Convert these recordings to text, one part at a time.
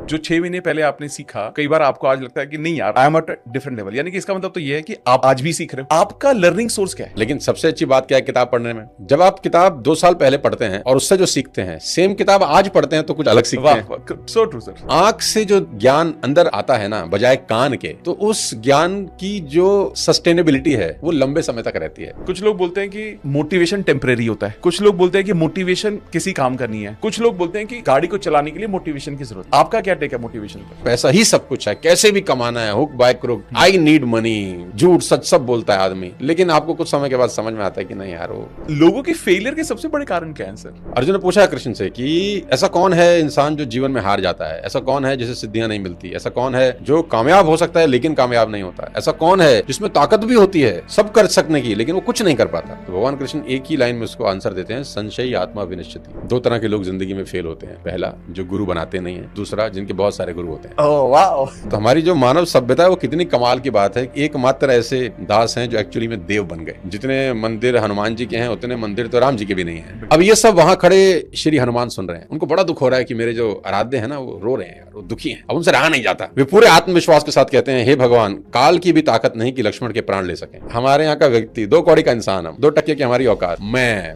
जो 6 महीने पहले आपने सीखा, कई बार आपको आज लगता है कि नहीं यार, I am at different level. यानी कि इसका मतलब तो ये है कि आप आज भी सीख रहे हो। आपका लर्निंग सोर्स क्या है? लेकिन सबसे अच्छी बात क्या है किताब पढ़ने में, जब आप किताब 2 साल पहले पढ़ते हैं और उससे जो सीखते हैं, सेम किताब आज पढ़ते हैं तो कुछ अलग सीखते हैं। So true sir. आंख से जो ज्ञान अंदर आता है ना, बजाय कान के, तो उस ज्ञान की जो सस्टेनेबिलिटी है वो लंबे समय तक रहती है। कुछ लोग बोलते हैं कि मोटिवेशन टेम्परेरी होता है, कुछ लोग बोलते हैं कि मोटिवेशन किसी काम करनी है, कुछ लोग बोलते हैं कि गाड़ी को चलाने के लिए मोटिवेशन की जरूरत है। आपका क्या टेक है मोटिवेशन पर? पैसा ही सब कुछ है, कैसे भी कमाना है, hook by crook, I need money, झूठ सच सब बोलता है आदमी, लेकिन आपको कुछ समय के बाद समझ में आता है कि नहीं यार, वो लोगों के फेलियर के सबसे बड़े कारण क्या है सर? अर्जुन ने पूछा कृष्ण से कि ऐसा कौन है इंसान जो जीवन में हार जाता है, ऐसा कौन है जिसे सिद्धियां नहीं मिलती, ऐसा कौन है जो कामयाब हो सकता है लेकिन कामयाब नहीं होता, ऐसा कौन है जिसमें ताकत भी होती है सब कर सकने की लेकिन वो कुछ नहीं कर पाता। तो भगवान कृष्ण एक ही लाइन में उसको आंसर देते हैं, संशयी आत्मा विनिश्चिति। 2 तरह के लोग जिंदगी में फेल होते हैं, पहला जो गुरु बनाते नहीं है, दूसरा जिनके बहुत सारे गुरु होते हैं। Oh wow. तो हमारी जो मानव सभ्यता है वो कितनी कमाल की बात है। एकमात्र ऐसे दास हैं जो एक्चुअली में देव बन गए। जितने मंदिर हनुमान जी के हैं उतने मंदिर तो राम जी के भी नहीं है। अब ये सब वहां खड़े श्री हनुमान सुन रहे हैं, उनको बड़ा दुख हो रहा है कि मेरे जो आराध्य है ना वो रो रहे हैं यार, वो दुखी हैं, अब उनसे रहा नहीं जाता। वे पूरे आत्मविश्वास के साथ कहते हैं, हे भगवान, काल की भी ताकत नहीं कि लक्ष्मण के प्राण ले सके। हमारे यहाँ का व्यक्ति 2 कौड़ी का इंसान, हम 2 टक्के की हमारी औकात, मैं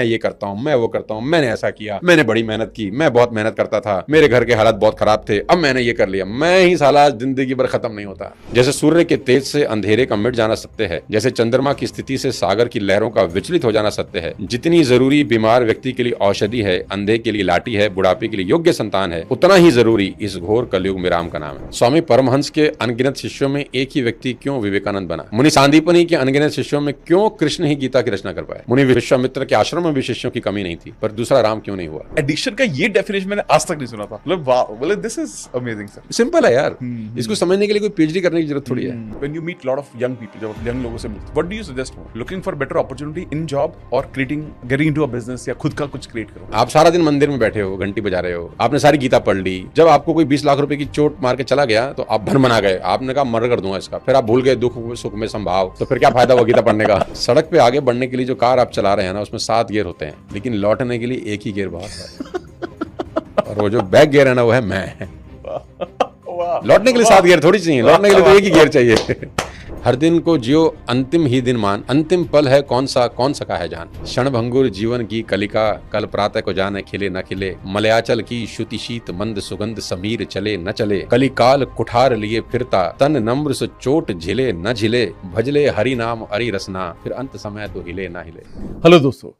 ये करता हूँ, मैं वो करता हूँ, मैंने ऐसा किया, मैंने बड़ी मेहनत की, मैं बहुत मेहनत करता था, मेरे घर के हालात बहुत खराब थे, अब मैंने ये कर लिया। मैं ही साला जिंदगी भर खत्म नहीं होता। जैसे सूर्य के तेज से अंधेरे का मिट जाना सत्य है, जैसे चंद्रमा की स्थिति से सागर की लहरों का विचलित हो जाना सत्य है, जितनी जरूरी बीमार व्यक्ति के लिए औषधि है, अंधे के लिए लाठी है, बुढ़ापे के लिए योग्य संतान है, उतना ही जरूरी इस घोर कलयुग में राम का नाम है। स्वामी परमहंस के अनगिनत शिष्यों में एक ही व्यक्ति क्यों विवेकानंद बना? मुनि सांदीपनि के अनगिनत शिष्यों में क्यों कृष्ण ही गीता की रचना कर पाए? मुनि विश्वामित्र के आश्रम में भी शिष्यों की कमी नहीं थी, पर दूसरा राम क्यों नहीं हुआ? एडिक्शन का ये डेफिनेशन मैंने आज तक नहीं सुना था। मतलब वाह, मतलब this is amazing sir. Simple है यार, इसको समझने के लिए कोई पीएचडी करने की जरूरत थोड़ी है। When you meet lot of young people, जब young लोगों से मिलते, what do you suggest more? Looking for better opportunity in job or getting into a business या खुद का कुछ क्रिएट करो? आप सारा दिन मंदिर में बैठे हो, घंटी बजा रहे हो, आपने सारी गीता पढ़ ली, जब आपको कोई 20 लाख रुपए की चोट मार के चला गया तो आप भन बना गए, आपने कहा मर्डर कर दूंगा इसका, फिर आप भूल गए दुख सुख में संभाव, तो फिर क्या फायदा हुआ गीता पढ़ने का? सड़क पे आगे बढ़ने के लिए जो कार आप चला रहे हैं ना, उसमें 7 गियर होते हैं, लेकिन लौटने के लिए एक ही गियर बहुत है, और वो जो बैक गियर है ना वो है मैं। लौटने के लिए 7 गियर थोड़ी चाहिए, लौटने के लिए तो एक ही गियर चाहिए। हर दिन को जियो अंतिम ही दिन मान, अंतिम पल है कौन सका है जान। क्षणभंगुर जीवन की कलिका, कल प्रातः को जाने खिले न खिले, मलयाचल की श्रुति शीत मंद सुगंध, समीर चले न चले, कलिकाल कुठार लिए फिरता, तन नम्र से चोट झिले न झिले, भजले हरि नाम हरि रसना, फिर अंत समय तो हिले ना हिले। हेलो दोस्तों,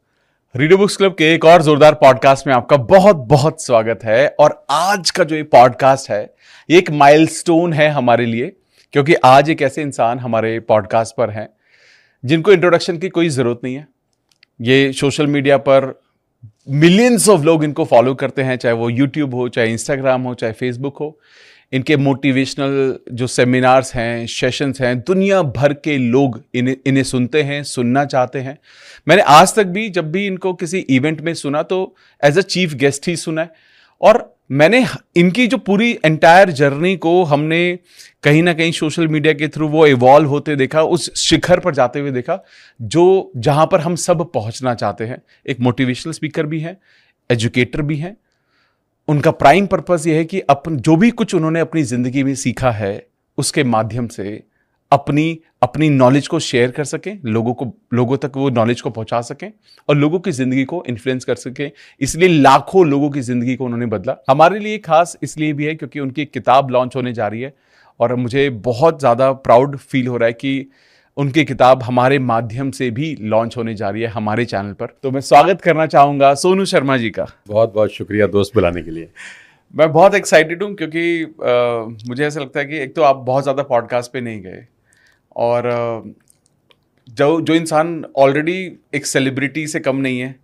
रीडर बुक्स क्लब के एक और जोरदार पॉडकास्ट में आपका बहुत बहुत स्वागत है। और आज का जो ये पॉडकास्ट है, ये एक माइलस्टोन है हमारे लिए, क्योंकि आज एक ऐसे इंसान हमारे पॉडकास्ट पर हैं जिनको इंट्रोडक्शन की कोई जरूरत नहीं है। ये सोशल मीडिया पर मिलियंस ऑफ लोग इनको फॉलो करते हैं, चाहे वो यूट्यूब हो, चाहे इंस्टाग्राम हो, चाहे फेसबुक हो। इनके मोटिवेशनल जो सेमिनार्स हैं, सेशंस हैं, दुनिया भर के लोग इन्हें सुनते हैं, सुनना चाहते हैं। मैंने आज तक भी जब भी इनको किसी इवेंट में सुना तो एज अ चीफ गेस्ट ही सुना है। और मैंने इनकी जो पूरी एंटायर जर्नी को हमने कहीं ना कहीं सोशल मीडिया के थ्रू वो इवॉल्व होते देखा, उस शिखर पर जाते हुए देखा जो जहां पर हम सब पहुंचना चाहते हैं। एक मोटिवेशनल स्पीकर भी हैं, एजुकेटर भी हैं। उनका प्राइम पर्पस ये है कि जो भी कुछ उन्होंने अपनी जिंदगी में सीखा है उसके माध्यम से अपनी नॉलेज को शेयर कर सकें, लोगों तक वो नॉलेज को पहुंचा सकें और लोगों की जिंदगी को इन्फ्लुएंस कर सकें। इसलिए लाखों लोगों की जिंदगी को उन्होंने बदला। हमारे लिए खास इसलिए भी है क्योंकि उनकी एक किताब लॉन्च होने जा रही है और मुझे बहुत ज़्यादा प्राउड फील हो रहा है कि उनकी किताब हमारे माध्यम से भी लॉन्च होने जा रही है हमारे चैनल पर। तो मैं स्वागत करना चाहूँगा सोनू शर्मा जी का। बहुत बहुत शुक्रिया दोस्त बुलाने के लिए। मैं बहुत एक्साइटेड हूँ क्योंकि मुझे ऐसा लगता है कि एक तो आप बहुत ज़्यादा पॉडकास्ट पे नहीं गए और जो इंसान ऑलरेडी एक सेलिब्रिटी से कम नहीं है।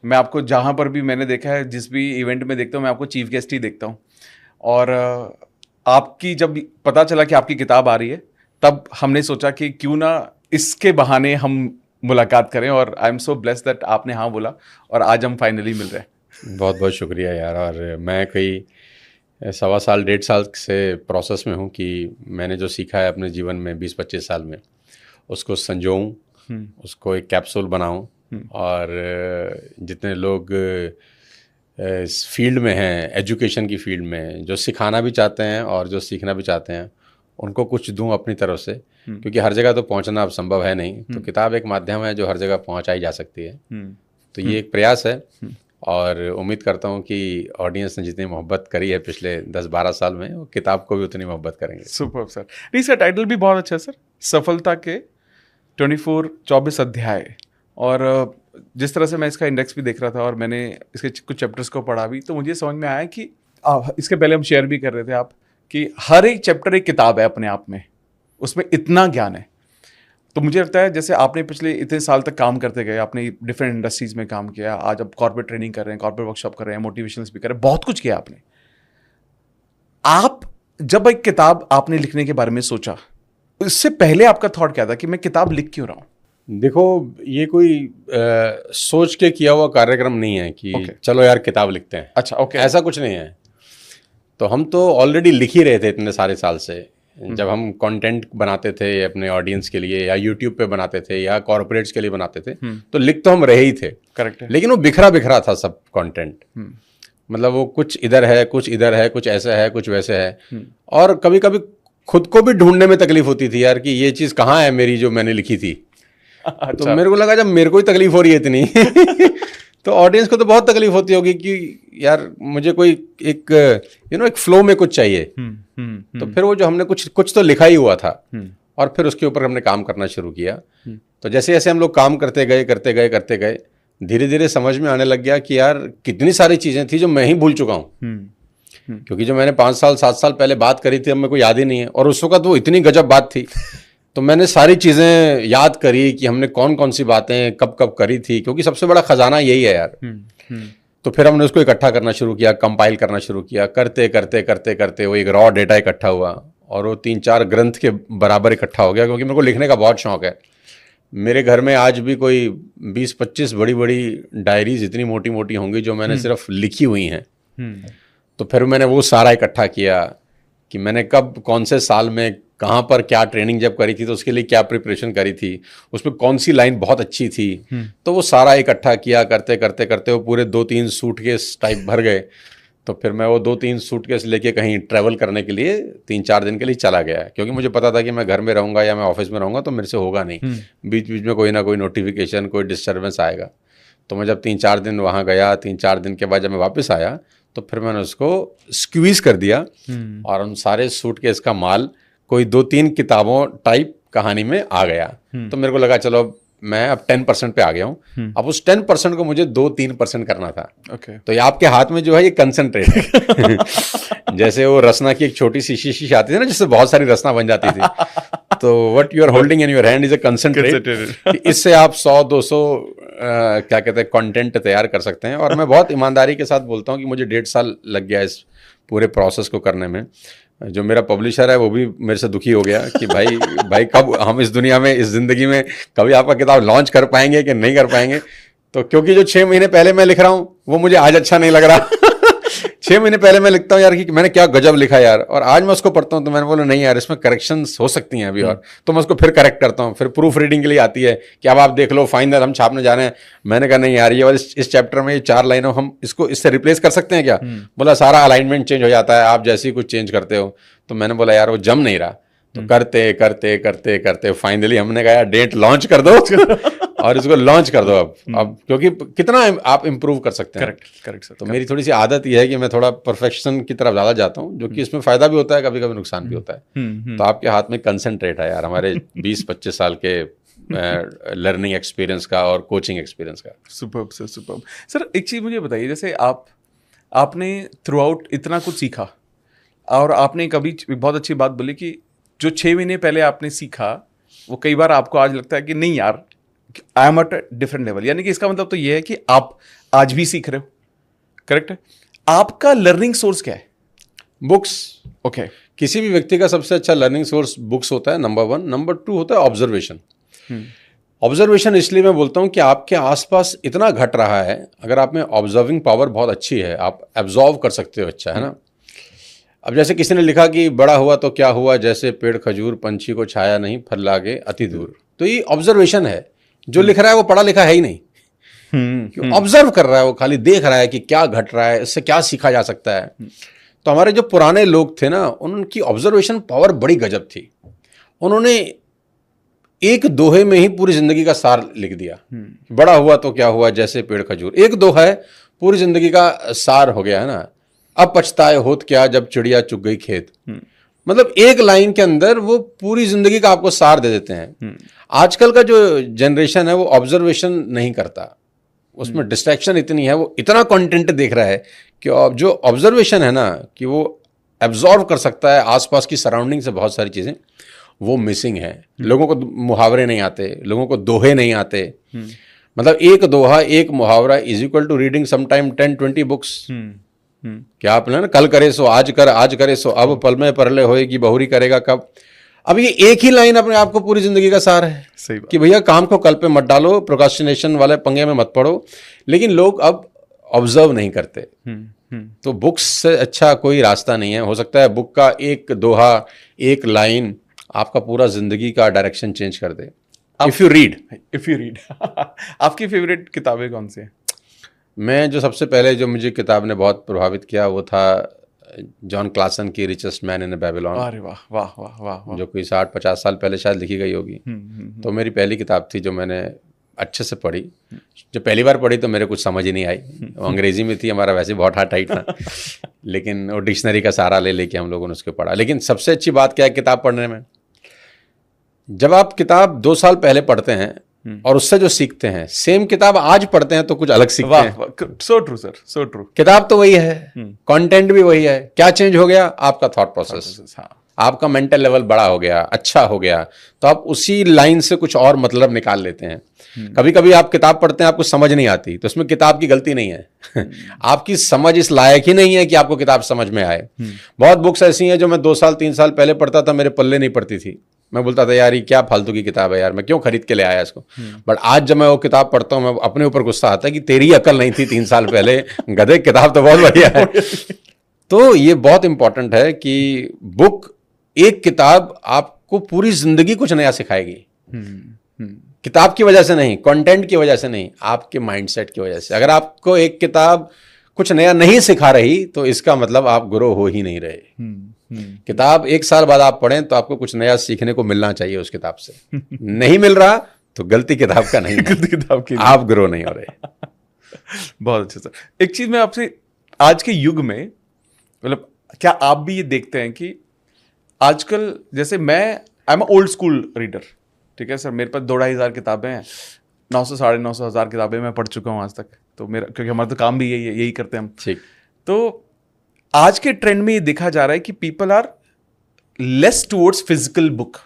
मैं आपको जहाँ पर भी मैंने देखा है, जिस भी इवेंट में देखता हूँ, मैं आपको चीफ गेस्ट ही देखता हूँ। और आपकी जब पता चला कि आपकी किताब आ रही है तब हमने सोचा कि क्यों ना इसके बहाने हम मुलाकात करें, और I am so blessed that आपने हाँ बोला और आज हम फाइनली मिल रहे हैं। बहुत बहुत शुक्रिया यार। और मैं कोई 1.25 साल 1.5 साल से प्रोसेस में हूँ कि मैंने जो सीखा है अपने जीवन में 20-25 साल में उसको संजोऊं, उसको एक कैप्सूल बनाऊं और जितने लोग इस फील्ड में हैं, एजुकेशन की फील्ड में, जो सिखाना भी चाहते हैं और जो सीखना भी चाहते हैं, उनको कुछ दूं अपनी तरफ से, क्योंकि हर जगह तो पहुंचना अब संभव है नहीं। तो किताब एक माध्यम है जो हर जगह पहुंचाई जा सकती है। तो ये एक प्रयास है और उम्मीद करता हूँ कि ऑडियंस ने जितनी मोहब्बत करी है पिछले 10-12 साल में, वो किताब को भी उतनी मोहब्बत करेंगे। Super sir. नहीं, इसका टाइटल भी बहुत अच्छा है सर, सफलता के 24 अध्याय। और जिस तरह से मैं इसका इंडेक्स भी देख रहा था और मैंने इसके कुछ चैप्टर्स को पढ़ा भी, तो मुझे समझ में आया कि इसके पहले हम शेयर भी कर रहे थे आप कि हर एक चैप्टर एक किताब है अपने आप में, उसमें इतना ज्ञान है। तो मुझे लगता है जैसे आपने पिछले इतने साल तक काम करते गए, आपने डिफरेंट इंडस्ट्रीज में काम किया, आज आप कॉर्पोरेट ट्रेनिंग कर रहे हैं, कॉर्पोरेट वर्कशॉप कर रहे हैं, मोटिवेशनल स्पीकर है, बहुत कुछ किया आपने। आप जब एक किताब आपने लिखने के बारे में सोचा, इससे पहले आपका थॉट क्या था कि मैं किताब लिख क्यों रहा हूँ? देखो, ये कोई सोच के किया हुआ कार्यक्रम नहीं है कि चलो यार किताब लिखते हैं। अच्छा, ओके। ऐसा कुछ नहीं है। तो हम तो ऑलरेडी लिख ही रहे थे इतने सारे साल से। जब हम कंटेंट बनाते थे अपने ऑडियंस के लिए, या यूट्यूब पे बनाते थे, या कॉर्पोरेट्स के लिए बनाते थे, तो लिख तो हम रहे ही थे। करेक्ट है। लेकिन वो बिखरा बिखरा था सब कंटेंट। मतलब वो कुछ इधर है, कुछ इधर है, कुछ ऐसा है, कुछ वैसे है। और कभी कभी खुद को भी ढूंढने में तकलीफ होती थी यार, कि ये चीज़ कहाँ है मेरी जो मैंने लिखी थी। अच्छा। तो मेरे को लगा जब मेरे को ही तकलीफ हो रही है इतनी तो ऑडियंस को तो बहुत तकलीफ होती होगी कि यार मुझे कोई एक एक फ्लो में कुछ चाहिए। तो फिर वो जो हमने कुछ तो लिखा ही हुआ था, और फिर उसके ऊपर हमने काम करना शुरू किया। तो जैसे जैसे हम लोग काम करते गए, धीरे धीरे समझ में आने लग गया कि यार कितनी सारी चीज़ें थी जो मैं ही भूल चुका हूँ। क्योंकि जो मैंने 5 साल 7 साल पहले बात करी थी, अब मेरे को याद ही नहीं है, और उस वक्त वो इतनी गजब बात थी। तो मैंने सारी चीज़ें याद करी कि हमने कौन कौन सी बातें कब कब करी थी, क्योंकि सबसे बड़ा खजाना यही है यार। तो फिर हमने उसको इकट्ठा करना शुरू किया, कंपाइल करना शुरू किया, करते वो एक रॉ डेटा इकट्ठा हुआ, और वो 3-4 ग्रंथ के बराबर इकट्ठा हो गया। क्योंकि मेरे को लिखने का बहुत शौक है। मेरे घर में आज भी कोई 20-25 बड़ी बड़ी डायरीज इतनी मोटी मोटी होंगी जो मैंने सिर्फ लिखी हुई हैं। तो फिर मैंने वो सारा इकट्ठा किया कि मैंने कब, कौन से साल में, कहाँ पर क्या ट्रेनिंग जब करी थी, तो उसके लिए क्या प्रिपरेशन करी थी, उसमें कौन सी लाइन बहुत अच्छी थी। तो वो सारा इकट्ठा किया, करते वो पूरे 2-3 सूटकेस टाइप भर गए। तो फिर मैं वो 2-3 सूटकेस लेके कहीं ट्रैवल करने के लिए 3-4 दिन के लिए चला गया, क्योंकि मुझे पता था कि मैं घर में रहूँगा या मैं ऑफिस में रहूँगा तो मेरे से होगा नहीं। बीच बीच में कोई ना कोई नोटिफिकेशन, कोई डिस्टर्बेंस आएगा। तो मैं जब 3-4 दिन वहाँ गया, 3-4 दिन के बाद जब मैं वापस आया, तो फिर मैंने उसको स्क्वीज़ कर दिया, और उन सारे सूटकेस का माल कोई 2-3 किताबों टाइप कहानी में आ गया। तो मेरे को लगा चलो मैं अब 10% पे आ गया हूँ। अब उस 10% को मुझे 2-3% करना था। तो ये आपके हाथ में जो है ये कंसंट्रेट है जैसे वो रसना की एक छोटी सी शीशी आती थी ना, जिससे बहुत सारी रसना बन जाती थी। तो what you are holding in your hand is a concentrate. इससे आप 100-200 क्या कहते हैं कंटेंट तैयार कर सकते हैं। और मैं बहुत ईमानदारी के साथ बोलता हूँ कि मुझे 1.5 साल लग गया इस पूरे प्रोसेस को करने में। जो मेरा पब्लिशर है वो भी मेरे से दुखी हो गया कि भाई कब हम इस दुनिया में, इस जिंदगी में कभी आपका किताब लॉन्च कर पाएंगे कि नहीं कर पाएंगे। तो क्योंकि जो 6 महीने पहले मैं लिख रहा हूँ वो मुझे आज अच्छा नहीं लग रहा 6 महीने पहले मैं लिखता हूँ यार कि मैंने क्या गजब लिखा यार, और आज मैं उसको पढ़ता हूँ तो मैंने बोला नहीं यार इसमें करेक्शंस हो सकती हैं अभी, और तो मैं उसको फिर करेक्ट करता हूँ। फिर प्रूफ रीडिंग के लिए आती है कि अब आप देख लो, फाइनल हम छापने जा रहे हैं। मैंने कहा नहीं यार, ये वाले इस चैप्टर में ये 4 लाइनों हम इसको इससे रिप्लेस कर सकते हैं क्या? बोला सारा अलाइनमेंट चेंज हो जाता है, आप जैसे ही कुछ चेंज करते हो। तो मैंने बोला यार वो जम नहीं रहा। तो करते फाइनली हमने कहा यार डेट लॉन्च कर दो और इसको लॉन्च कर दो अब क्योंकि कितना आप इम्प्रूव कर सकते हैं। Correct sir. तो मेरी थोड़ी सी आदत यह है कि मैं थोड़ा परफेक्शन की तरफ ज़्यादा जाता हूँ, जो कि इसमें फ़ायदा भी होता है, कभी कभी नुकसान भी होता है। तो आपके हाथ में कंसंट्रेट है यार हमारे 20-25 साल के लर्निंग एक्सपीरियंस का और कोचिंग एक्सपीरियंस का। Superb sir, superb sir. एक चीज़ मुझे बताइए, जैसे आपने थ्रू आउट इतना कुछ सीखा, और आपने कभी बहुत अच्छी बात बोली कि जो 6 महीने पहले आपने सीखा वो कई बार आपको आज लगता है कि नहीं यार I am at different level. यानी कि इसका मतलब तो ये है कि आप आज भी सीख रहे हो। करेक्ट है। आपका लर्निंग सोर्स क्या है? बुक्स। ओके। किसी भी व्यक्ति का सबसे अच्छा लर्निंग सोर्स बुक्स होता है, नंबर 1। नंबर 2 होता है ऑब्जर्वेशन। ऑब्जर्वेशन इसलिए मैं बोलता हूँ कि आपके आसपास इतना घट रहा है, अगर आप में ऑब्जर्विंग पावर बहुत अच्छी है, आप एब्जॉर्व कर सकते हो, अच्छा है ना। अब जैसे किसी ने लिखा कि बड़ा हुआ तो क्या हुआ, जैसे पेड़ खजूर, पंछी को छाया नहीं, फल लागे अति दूर। तो ये ऑब्जर्वेशन है। जो लिख रहा है वो पढ़ा लिखा है ही नहीं। कि ऑब्जर्व कर रहा है, वो खाली देख रहा है कि क्या घट रहा है, इससे क्या सीखा जा सकता है। तो हमारे जो पुराने लोग थे ना, उनकी ऑब्जर्वेशन पावर बड़ी गजब थी। उन्होंने एक दोहे में ही पूरी जिंदगी का सार लिख दिया। बड़ा हुआ तो क्या हुआ, जैसे पेड़ खजूर, एक दोहा है, पूरी जिंदगी का सार हो गया है ना। अब पछताए होत क्या, जब चिड़िया चुग गई खेत। मतलब एक लाइन के अंदर वो पूरी जिंदगी का आपको सार दे देते हैं। आजकल का जो जनरेशन है वो ऑब्जर्वेशन नहीं करता, उसमें डिस्ट्रैक्शन इतनी है, वो इतना कंटेंट देख रहा है कि अब जो ऑब्जर्वेशन है ना, कि वो एब्जॉर्व कर सकता है आसपास की सराउंडिंग से बहुत सारी चीजें, वो मिसिंग है। लोगों को मुहावरे नहीं आते, लोगों को दोहे नहीं आते। मतलब एक दोहा, एक मुहावरा is equal to reading sometime 10-20 books. क्या आपने ना, कल करे सो आज कर, आज करे सो अब, पल में परले होएगी बहुरी करेगा कब। अब ये एक ही लाइन अपने आप को पूरी जिंदगी का सार है। सही बात। कि भैया काम को कल पे मत डालो, प्रोक्रास्टिनेशन वाले पंगे में मत पड़ो। लेकिन लोग अब ऑब्जर्व नहीं करते। तो बुक्स से अच्छा कोई रास्ता नहीं है। हो सकता है बुक का एक दोहा, एक लाइन आपका पूरा जिंदगी का डायरेक्शन चेंज कर दे, इफ यू रीड। आपकी फेवरेट किताबें कौन सी हैं? मैं जो सबसे पहले जो मुझे किताब ने बहुत प्रभावित किया वो था जॉन क्लासन की रिचेस्ट मैन इन बेबीलोन। अरे वाह वाह वाह वाह। जो कोई 60-50 साल पहले शायद लिखी गई होगी। तो मेरी पहली किताब थी जो मैंने अच्छे से पढ़ी। जो पहली बार पढ़ी तो मेरे कुछ समझ ही नहीं आई, वो अंग्रेजी में थी, हमारा वैसे बहुत हार्ड टाइट था। लेकिन वो डिक्शनरी का सहारा ले लेके हम लोगों ने उसको पढ़ा। लेकिन सबसे अच्छी बात क्या है किताब पढ़ने में, जब आप किताब 2 साल पहले पढ़ते हैं और उससे जो सीखते हैं, सेम किताब आज पढ़ते हैं तो कुछ अलग सीखते हैं। So true sir, so true. किताब तो वही है, कंटेंट भी वही है, क्या चेंज हो गया, आपका थॉट प्रोसेस, आपका मेंटल लेवल बड़ा हो गया, अच्छा हो गया, तो आप उसी लाइन से कुछ और मतलब निकाल लेते हैं। कभी कभी आप किताब पढ़ते हैं, आपको समझ नहीं आती, तो उसमें किताब की गलती नहीं है। आपकी समझ इस लायक ही नहीं है कि आपको किताब समझ में आए। बहुत बुक्स ऐसी हैं जो मैं 2 साल 3 साल पहले पढ़ता था, मेरे पल्ले नहीं पड़ती थी। मैं बोलता था यार ये क्या फालतू की किताब है यार, मैं क्यों खरीद के ले आया इसको। बट आज जब मैं वो किताब पढ़ता हूँ, मैं अपने ऊपर गुस्सा आता है कि तेरी अकल नहीं थी 3 साल पहले, गधे, किताब तो बहुत बढ़िया है। तो ये बहुत इंपॉर्टेंट है कि बुक, एक किताब आपको पूरी जिंदगी कुछ नया सिखाएगी। किताब की वजह से नहीं, कंटेंट की वजह से नहीं, आपके माइंडसेट की वजह से। अगर आपको एक किताब कुछ नया नहीं सिखा रही तो इसका मतलब आप ग्रो हो ही नहीं रहे। किताब 1 साल बाद आप पढ़ें तो आपको कुछ नया सीखने को मिलना चाहिए उस किताब से। नहीं मिल रहा तो गलती किताब का नहीं है, गलती किताब की, आप ग्रो नहीं हो रहे। बहुत अच्छा सर। एक चीज मैं आपसे, आज के युग में, मतलब क्या आप भी ये देखते हैं कि आजकल, जैसे मैं I am old school reader, ठीक है सर, मेरे पास 2-2.5 हज़ार किताबें हैं, 900 साढ़े 900 हज़ार किताबें मैं पढ़ चुका हूँ आज तक। तो मेरा, क्योंकि हमारा तो काम भी यही करते हैं हम। ठीक। तो आज के ट्रेंड में ये देखा जा रहा है कि people are less towards physical book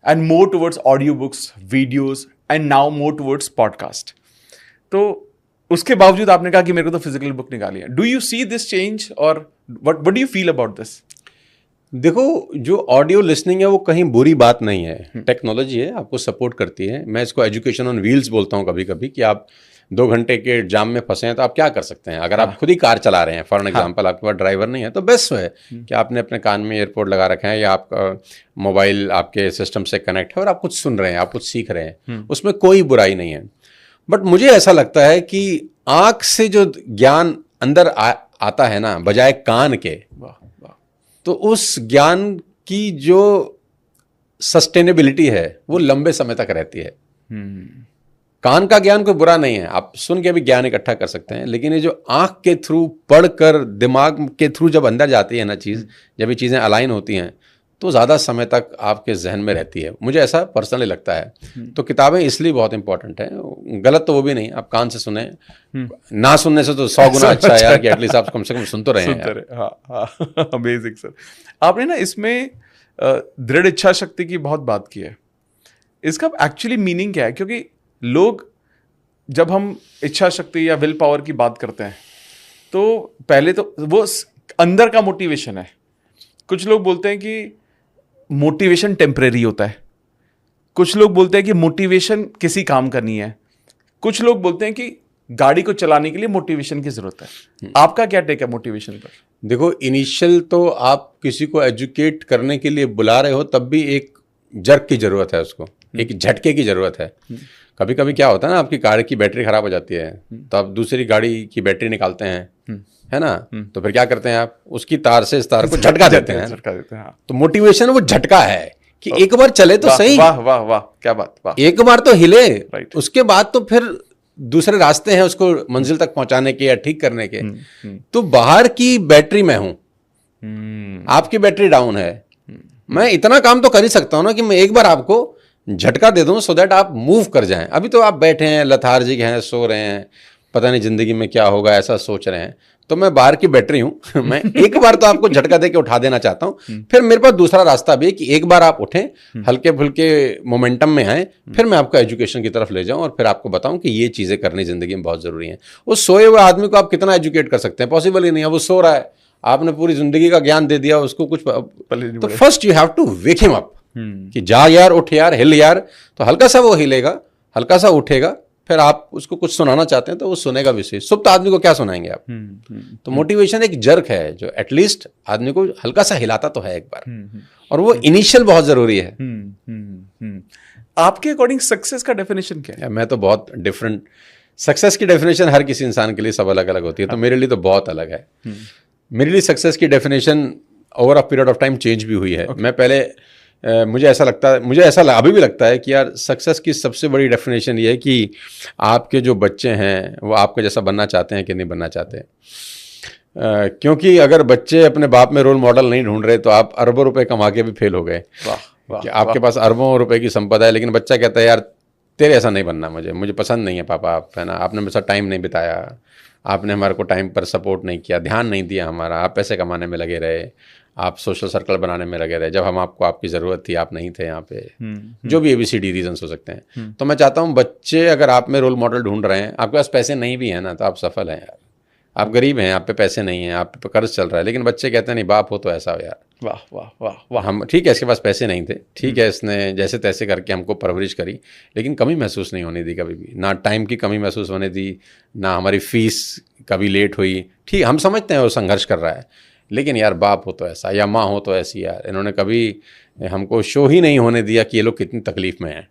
and more towards audio books, videos, and now more towards podcast. तो उसके बावजूद आपने कहा कि मेरे को तो फिजिकल बुक निकाली है। Do you see this change, और what do you feel about this? देखो, जो ऑडियो लिसनिंग है वो कहीं बुरी बात नहीं है, टेक्नोलॉजी है, आपको सपोर्ट करती है। मैं इसको एजुकेशन ऑन व्हील्स बोलता हूँ कभी कभी, कि आप 2 घंटे के जाम में फंसे हैं तो आप क्या कर सकते हैं। अगर आप खुद ही कार चला रहे हैं, फॉर एग्जांपल, आपके पास ड्राइवर नहीं है, तो बेस्ट है कि आपने अपने कान में एयरपोर्ट लगा रखा है, या आपका मोबाइल आपके सिस्टम से कनेक्ट है और आप कुछ सुन रहे हैं, आप कुछ सीख रहे हैं, उसमें कोई बुराई नहीं है। बट मुझे ऐसा लगता है कि आंख से जो ज्ञान अंदर आता है ना, बजाय कान के, तो उस ज्ञान की जो सस्टेनेबिलिटी है वो लंबे समय तक रहती है। कान का ज्ञान कोई बुरा नहीं है, आप सुन के भी ज्ञान इकट्ठा कर सकते हैं, लेकिन ये जो आंख के थ्रू पढ़कर दिमाग के थ्रू जब अंदर जाती है ना चीज़, जब ये चीज़ें अलाइन होती हैं तो ज़्यादा समय तक आपके जहन में रहती है। मुझे ऐसा पर्सनली लगता है। तो किताबें इसलिए बहुत इंपॉर्टेंट हैं। गलत तो वो भी नहीं, आप कान से सुने, ना सुनने से तो 100 गुना अच्छा है यार, कि एटलीस्ट आप कम से कम सुन तो रहे हैं। हाँ, अमेजिंग सर। आपने ना इसमें दृढ़ इच्छा शक्ति की बहुत बात की है। इसका एक्चुअली मीनिंग क्या है? क्योंकि लोग, जब हम इच्छा शक्ति या विल पावर की बात करते हैं तो पहले तो वो अंदर का मोटिवेशन है। कुछ लोग बोलते हैं कि मोटिवेशन टेम्परेरी होता है, कुछ लोग बोलते हैं कि मोटिवेशन किसी काम का नहीं है, कुछ लोग बोलते हैं कि गाड़ी को चलाने के लिए मोटिवेशन की जरूरत है। आपका क्या टेक है मोटिवेशन पर? देखो, इनिशियल तो आप किसी को एजुकेट करने के लिए बुला रहे हो, तब भी एक जर्क की जरूरत है उसको। एक झटके की जरूरत है। कभी कभी क्या होता है ना, आपकी कार की बैटरी खराब हो जाती है, तो आप दूसरी गाड़ी की बैटरी निकालते हैं, है ना, तो फिर क्या करते हैं आप, उसकी तार से इस तार को झटका देते हैं। हाँ। तो मोटिवेशन वो झटका है कि एक बार चले तो सही, वाह वाह वाह, क्या बात, वाह। एक बार तो हिले, Right. उसके बाद तो फिर दूसरे रास्ते हैं उसको मंजिल तक पहुंचाने के या ठीक करने के। तो बाहर की बैटरी मैं हूं, आपकी बैटरी डाउन है, मैं इतना काम तो कर ही सकता हूं ना कि मैं एक बार आपको झटका दे दूं, सो दैट आप मूव कर जाएं। अभी तो आप बैठे हैं, लथार्जिक हैं, सो रहे हैं, पता नहीं जिंदगी में क्या होगा ऐसा सोच रहे हैं। तो मैं बाहर की बैटरी हूं मैं एक बार तो आपको झटका दे के उठा देना चाहता हूं। फिर मेरे पास दूसरा रास्ता भी है कि एक बार आप उठें, हल्के फुल्के मोमेंटम में आए, फिर मैं आपको एजुकेशन की तरफ ले जाऊं और फिर आपको बताऊं कि ये चीजें करनी जिंदगी में बहुत जरूरी हैं। उस सोए हुए आदमी को आप कितना एजुकेट कर सकते हैं, पॉसिबल ही नहीं है। वो सो रहा है, आपने पूरी जिंदगी का ज्ञान दे दिया उसको, कुछ तो first you have to wake him up कि जा यार, उठ यार, हिल यार। तो हल्का सा वो हिलेगा, हल्का सा उठेगा, फिर आप उसको कुछ सुनाना चाहते हैं तो वो सुनेगा भी सही। सुप्त आदमी को क्या सुनाएंगे आप? तो मोटिवेशन एक जर्क है जो एटलीस्ट आदमी को हल्का सा हिलाता तो है एक बार, और वो इनिशियल बहुत जरूरी है। आपके अकॉर्डिंग सक्सेस का डेफिनेशन क्या है? मैं तो बहुत डिफरेंट, सक्सेस की डेफिनेशन हर किसी इंसान के लिए सब अलग अलग होती है, तो मेरे लिए तो बहुत अलग है। मेरे लिए सक्सेस की definition over a period of time change भी हुई है। मैं पहले मुझे ऐसा लगता है, अभी भी लगता है कि यार सक्सेस की सबसे बड़ी डेफिनेशन ये है कि आपके जो बच्चे हैं वो आपके जैसा बनना चाहते हैं कि नहीं बनना चाहते। क्योंकि अगर बच्चे अपने बाप में रोल मॉडल नहीं ढूंढ रहे तो आप अरबों रुपए कमा के भी फेल हो गए। आपके पास अरबों रुपए की संपदा है, लेकिन बच्चा कहता है यार तेरे ऐसा नहीं बनना, मुझे पसंद नहीं है पापा, आप है ना, आपने मेरे साथ टाइम नहीं बिताया, आपने हमारे को टाइम पर सपोर्ट नहीं किया, ध्यान नहीं दिया हमारा, आप पैसे कमाने में लगे रहे, आप सोशल सर्कल बनाने में लगे रहे, जब हम आपकी ज़रूरत थी आप नहीं थे यहाँ पे। जो भी ABCD रीजंस हो सकते हैं। तो मैं चाहता हूँ बच्चे अगर आप में रोल मॉडल ढूंढ रहे हैं, आपके पास पैसे नहीं भी हैं ना तो आप सफल हैं यार। आप गरीब हैं, आप पे पैसे नहीं हैं, आप पे कर्ज चल रहा है, लेकिन बच्चे कहते हैं नहीं बाप हो तो ऐसा हो यार। वाह वाह वाह वाह। हम ठीक है, इसके पास पैसे नहीं थे, ठीक है, इसने जैसे तैसे करके हमको परवरिश करी, लेकिन कमी महसूस नहीं होने दी कभी भी, ना टाइम की कमी महसूस होने दी, ना हमारी फीस कभी लेट हुई। ठीक, हम समझते हैं वो संघर्ष कर रहा है, लेकिन यार बाप हो तो ऐसा या माँ हो तो ऐसी, यार इन्होंने कभी हमको शो ही नहीं होने दिया कि ये लोग कितनी तकलीफ में हैं।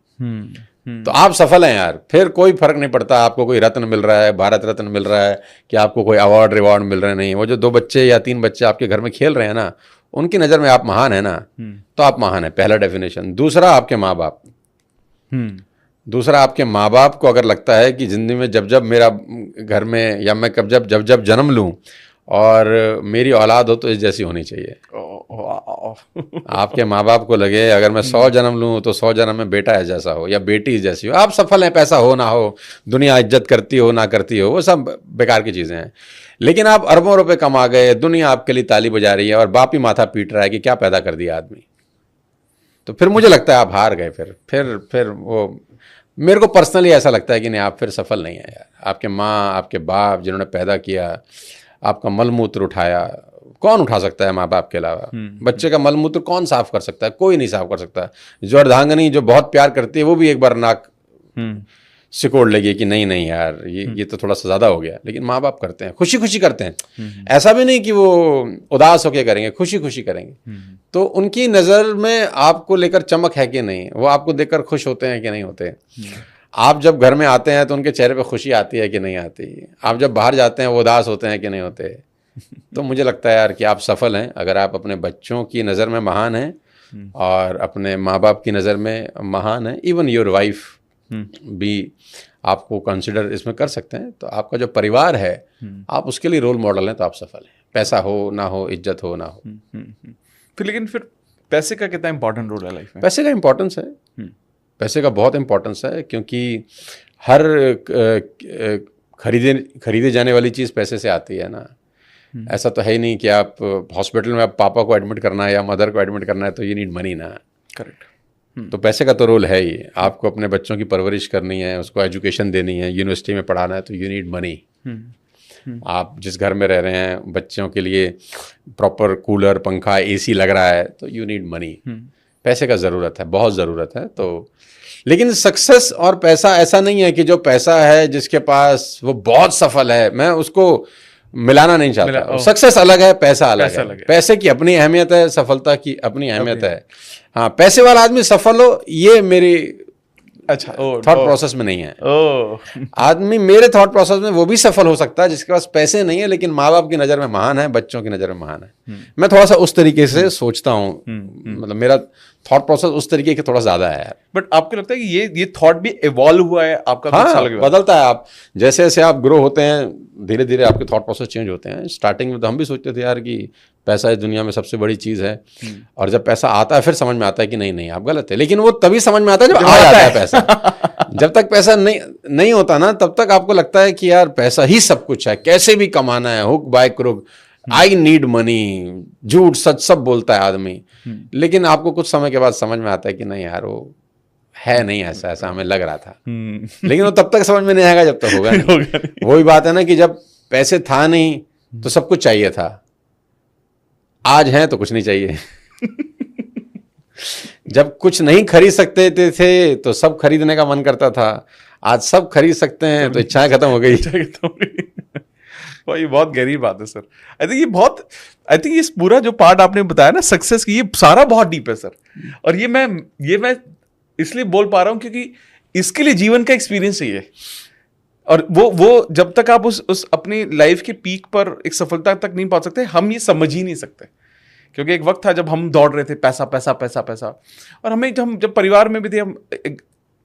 तो आप सफल हैं यार। फिर कोई फर्क नहीं पड़ता आपको कोई रत्न मिल रहा है, भारत रत्न मिल रहा है, कि आपको कोई अवार्ड रिवॉर्ड मिल रहे नहीं। वो जो 2 बच्चे या 3 बच्चे आपके घर में खेल रहे हैं ना, उनकी नज़र में आप महान है ना, तो आप महान है, पहला डेफिनेशन। दूसरा आपके माँ बाप, दूसरा आपके माँ बाप को अगर लगता है कि ज़िंदगी में जब जब मेरा घर में या मैं जब जब जन्म लूँ और मेरी औलाद हो तो इस जैसी होनी चाहिए। आपके माँ बाप को लगे अगर मैं 100 जन्म लूँ तो 100 जन्म में बेटा जैसा हो या बेटी इस जैसी हो। आप सफल हैं, पैसा हो ना हो, दुनिया इज्जत करती हो ना करती हो, वो सब बेकार की चीज़ें हैं। लेकिन आप अरबों रुपए कमा गए, दुनिया आपके लिए ताली बजा रही है और बाप ही माथा पीट रहा है कि क्या पैदा कर दिया आदमी, तो फिर मुझे लगता है आप हार गए। फिर वो मेरे को पर्सनली ऐसा लगता है कि नहीं, आप फिर सफल नहीं है यार। आपके माँ आपके बाप जिन्होंने पैदा किया, आपका मलमूत्र उठाया, कौन उठा सकता है माँ बाप के अलावा? बच्चे का मलमूत्र कौन साफ कर सकता है? कोई नहीं साफ कर सकता। जो अर्धांगनी जो बहुत प्यार करती है वो भी एक बार नाक सिकोड़ लेगी कि नहीं नहीं यार ये तो थोड़ा सा ज़्यादा हो गया, लेकिन माँ बाप करते हैं, खुशी खुशी करते हैं। ऐसा भी नहीं कि वो उदास होकर करेंगे, खुशी खुशी करेंगे। तो उनकी नज़र में आपको लेकर चमक है कि नहीं, वो आपको देखकर खुश होते हैं कि नहीं होते। आप जब घर में आते हैं तो उनके चेहरे पे खुशी आती है कि नहीं आती। आप जब बाहर जाते हैं वो उदास होते हैं कि नहीं होते। तो मुझे लगता है यार कि आप सफल हैं अगर आप अपने बच्चों की नज़र में महान हैं और अपने माँ बाप की नज़र में महान हैं। इवन योर वाइफ भी आपको कंसिडर इसमें कर सकते हैं। तो आपका जो परिवार है आप उसके लिए रोल मॉडल हैं, तो आप सफल हैं। पैसा हो ना हो, इज्जत हो ना हो। फिर लेकिन फिर पैसे का कितना इंपॉर्टेंट रोल है लाइफ में? पैसे का इंपॉर्टेंस है, पैसे का बहुत इंपॉर्टेंस है, क्योंकि हर खरीदे जाने वाली चीज़ पैसे से आती है ना। ऐसा तो है ही नहीं कि आप हॉस्पिटल में आप पापा को एडमिट करना है या मदर को एडमिट करना है तो यू नीड मनी ना। करेक्ट। तो पैसे का तो रोल है ही। आपको अपने बच्चों की परवरिश करनी है, उसको एजुकेशन देनी है, यूनिवर्सिटी में पढ़ाना है, तो यू नीड मनी। आप जिस घर में रह रहे हैं बच्चों के लिए प्रॉपर कूलर पंखा AC लग रहा है, तो यू नीड मनी। पैसे का ज़रूरत है, बहुत ज़रूरत है। तो लेकिन सक्सेस और पैसा ऐसा नहीं है कि जो पैसा है जिसके पास वो बहुत सफल है, मैं उसको मिलाना नहीं चाहता। सक्सेस अलग है, पैसा अलग है। पैसे की अपनी अहमियत है, सफलता की अपनी अहमियत है। हाँ, पैसे वाला आदमी सफल हो ये मेरी अच्छा, थॉट प्रोसेस में नहीं है। ओह, आदमी मेरे थॉट प्रोसेस में वो भी सफल हो सकता है जिसके पास पैसे नहीं है लेकिन माँ बाप की नज़र में महान है, बच्चों की नज़र में महान है। मैं थोड़ा सा उस तरीके से सोचता हूँ, मतलब मेरा थॉट प्रोसेस उस तरीके के थोड़ा ज़्यादा है। बट आपको लगता है कि ये थॉट भी इवॉल्व हुआ है आपका कुछ हाँ, साल के बाद? बदलता है। आप जैसे जैसे आप ग्रो होते हैं धीरे धीरे आपके थॉट प्रोसेस चेंज होते हैं। स्टार्टिंग में तो हम भी सोचते थे यार कि पैसा इस दुनिया में सबसे बड़ी चीज़ है, और जब पैसा आता है फिर समझ में आता है कि नहीं नहीं आप गलत है। लेकिन वो तभी समझ में आता है जब आ जाता है पैसा। जब तक पैसा नहीं होता ना तब तक आपको लगता है कि यार पैसा ही सब कुछ है, कैसे भी कमाना है, hook by crook, I need money, झूठ सच सब बोलता है आदमी। लेकिन आपको कुछ समय के बाद समझ में आता है कि नहीं यार वो है नहीं ऐसा, ऐसा हमें लग रहा था। लेकिन वो तब तक समझ में नहीं आएगा जब तक होगा नहीं। वही बात है ना कि जब पैसे था नहीं तो सब कुछ चाहिए था, आज है तो कुछ नहीं चाहिए। जब कुछ नहीं खरीद सकते थे तो सब खरीदने का मन करता था, आज सब खरीद सकते हैं तो इच्छाएं खत्म हो गई। ये बहुत गहरी बात है सर। आई थिंक ये पूरा जो पार्ट आपने बताया ना सक्सेस की, ये सारा बहुत डीप है सर। और ये मैं इसलिए बोल पा रहा हूं क्योंकि इसके लिए जीवन का एक्सपीरियंस चाहिए। और वो जब तक आप उस अपनी लाइफ के पीक पर एक सफलता तक नहीं पहुंच सकते, हम ये समझ ही नहीं सकते। क्योंकि एक वक्त था जब हम दौड़ रहे थे पैसा पैसा पैसा पैसा, और हमें जब परिवार में भी थे, हम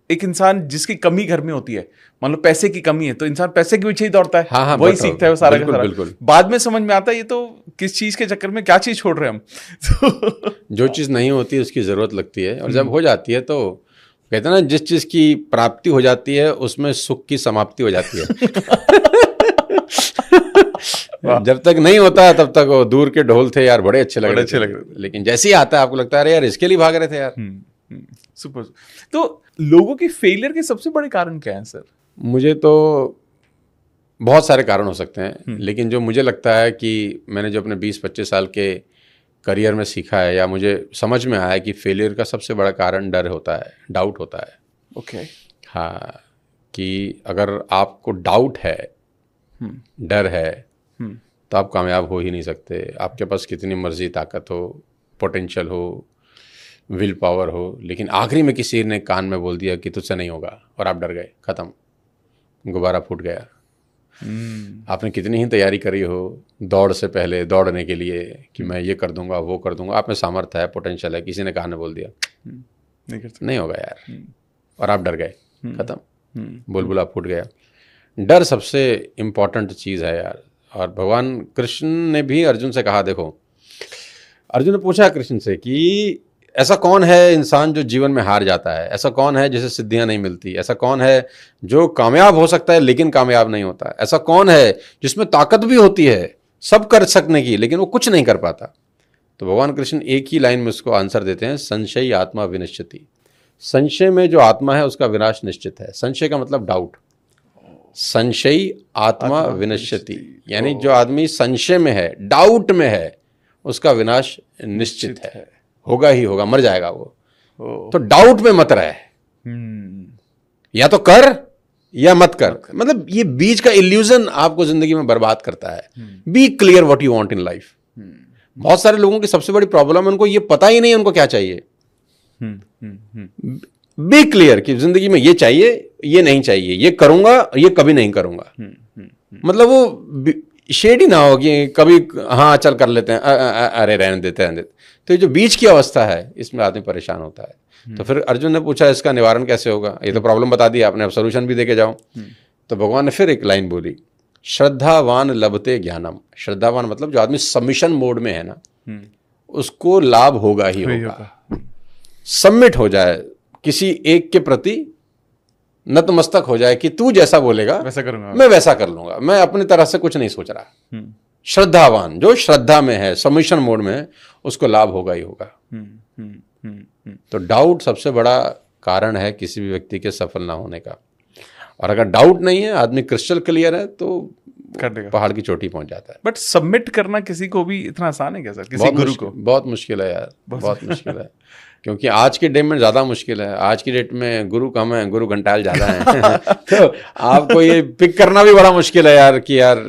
एक इंसान जिसकी कमी घर में होती है, मान लो पैसे की कमी है तो इंसान पैसे के पीछे ही दौड़ता है। हाँ, वही सीखता है वो सारा का सारा। बिल्कुल। बाद में समझ में आता है ये तो किस चीज के चक्कर में क्या चीज छोड़ रहे हैं हम। जो चीज़ नहीं होती उसकी ज़रूरत लगती है, और जब हो जाती है तो कहते हैं ना जिस चीज़ की प्राप्ति हो जाती है उसमें सुख की समाप्ति हो जाती है। जब तक नहीं होता तब तक वो दूर के ढोल थे यार बड़े अच्छे लग रहे थे, लेकिन जैसे ही आता है आपको लगता है अरे यार इसके लिए भाग रहे थे यार। सुपर। तो लोगों की फेलियर के सबसे बड़े कारण क्या हैं सर? मुझे तो बहुत सारे कारण हो सकते हैं, लेकिन जो मुझे लगता है कि मैंने जो अपने 20-25 साल के करियर में सीखा है या मुझे समझ में आया है कि फेलियर का सबसे बड़ा कारण डर होता है, डाउट होता है। ओके। हाँ, कि अगर आपको डाउट है, डर है, तो आप कामयाब हो ही नहीं सकते। आपके पास कितनी मर्जी ताकत हो, पोटेंशियल हो, विल पावर हो, लेकिन आखिरी में किसी ने कान में बोल दिया कि तुझसे नहीं होगा और आप डर गए, खत्म, गुब्बारा फूट गया। आपने कितनी ही तैयारी करी हो दौड़ से पहले, दौड़ने के लिए कि मैं ये कर दूंगा वो कर दूंगा, आप में सामर्थ्य है, पोटेंशियल है, किसी ने कान में बोल दिया नहीं होगा यार, और आप डर गए, खत्म, बुलबुला फूट गया। डर सबसे इम्पॉर्टेंट चीज़ है यार। और भगवान कृष्ण ने भी अर्जुन से कहा, देखो अर्जुन ने पूछा कृष्ण से कि ऐसा कौन है इंसान जो जीवन में हार जाता है, ऐसा कौन है जिसे सिद्धियां नहीं मिलती, ऐसा कौन है जो कामयाब हो सकता है लेकिन कामयाब नहीं होता, ऐसा कौन है जिसमें ताकत भी होती है सब कर सकने की लेकिन वो कुछ नहीं कर पाता। तो भगवान कृष्ण एक ही लाइन में उसको आंसर देते हैं, संशय आत्मा विनश्यति। संशय में जो आत्मा है उसका विनाश निश्चित है। संशय का मतलब डाउट, संशय आत्मा विनश्यति, यानी जो आदमी संशय में है, डाउट में है, उसका विनाश निश्चित है, होगा ही होगा, मर जाएगा वो। तो डाउट में मत रहे, या तो कर या मत कर। मतलब ये बीच का इल्यूजन आपको जिंदगी में बर्बाद करता है। Be clear what you want in life. बहुत सारे लोगों की सबसे बड़ी प्रॉब्लम है उनको ये पता ही नहीं उनको क्या चाहिए। बी क्लियर कि जिंदगी में ये चाहिए, ये नहीं चाहिए, ये करूंगा, ये कभी नहीं करूंगा। मतलब वो शेड ही ना हो कि कभी हाँ चल कर लेते हैं, अरे रहने देते हैं। तो ये जो बीच की अवस्था है इसमें आदमी परेशान होता है। तो फिर अर्जुन ने पूछा इसका निवारण कैसे होगा, ये तो प्रॉब्लम बता दी आपने, अब सोल्यूशन भी देके जाओ। तो भगवान ने फिर एक लाइन बोली, श्रद्धावान लभते ज्ञानम। श्रद्धावान मतलब जो आदमी सबमिशन मोड में है ना, उसको लाभ होगा ही होगा। सबमिट हो जाए, किसी एक के प्रति नतमस्तक हो जाए कि तू जैसा बोलेगा वैसा करूंगा, मैं वैसा कर लूंगा, मैं अपनी तरह से कुछ नहीं सोच रहा। श्रद्धावान जो श्रद्धा में है, सबमिशन मोड में है, उसको लाभ होगा ही होगा। तो डाउट सबसे बड़ा कारण है किसी भी व्यक्ति के सफल ना होने का। और अगर डाउट नहीं है, आदमी क्रिस्टल क्लियर है, तो पहाड़ की चोटी पहुंच जाता है। बट सबमिट करना किसी को भी इतना आसान है क्या सर? किसी गुरु को बहुत मुश्किल है यार, बहुत मुश्किल है। क्योंकि आज के डेट में ज़्यादा मुश्किल है। आज की डेट में गुरु कम है, गुरु घंटाल ज़्यादा है। तो आपको ये पिक करना भी बड़ा मुश्किल है यार कि यार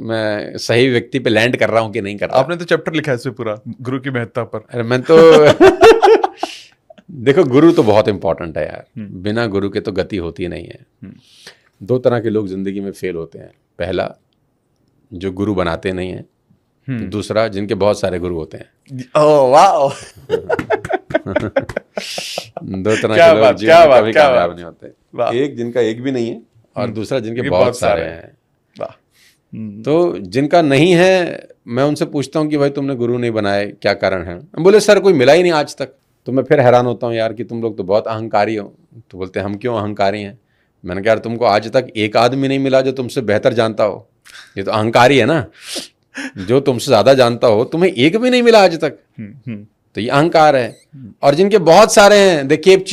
मैं सही व्यक्ति पे लैंड कर रहा हूँ कि नहीं कर रहा। आपने तो चैप्टर लिखा है इसमें पूरा गुरु की महत्ता पर। अरे मैं तो देखो गुरु तो बहुत इंपॉर्टेंट है यार, बिना गुरु के तो गति होती नहीं है। दो तरह के लोग जिंदगी में फेल होते हैं, पहला जो गुरु बनाते नहीं है, दूसरा जिनके बहुत सारे गुरु होते हैं। ओह वाह, दो तरह के लोग जीवन में कभी कामयाब नहीं होते, वाह। एक जिनका एक भी नहीं है और दूसरा जिनके बहुत सारे हैं। वाह। तो जिनका नहीं है मैं उनसे पूछता हूँ कि भाई तुमने गुरु नहीं बनाए, क्या कारण है? बोले सर कोई मिला ही नहीं आज तक। तो मैं फिर हैरान होता हूँ यार कि तुम लोग तो बहुत अहंकारी हो। तो बोलते हैं हम क्यों अहंकारी हैं? मैंने कहा यार तुमको आज तक एक आदमी नहीं मिला जो तुमसे बेहतर जानता हो, ये तो अहंकारी है ना। जो तुमसे ज्यादा जानता हो तुम्हें एक भी नहीं मिला आज तक, तो ये अहंकार है। और जिनके बहुत सारे हैं, they keep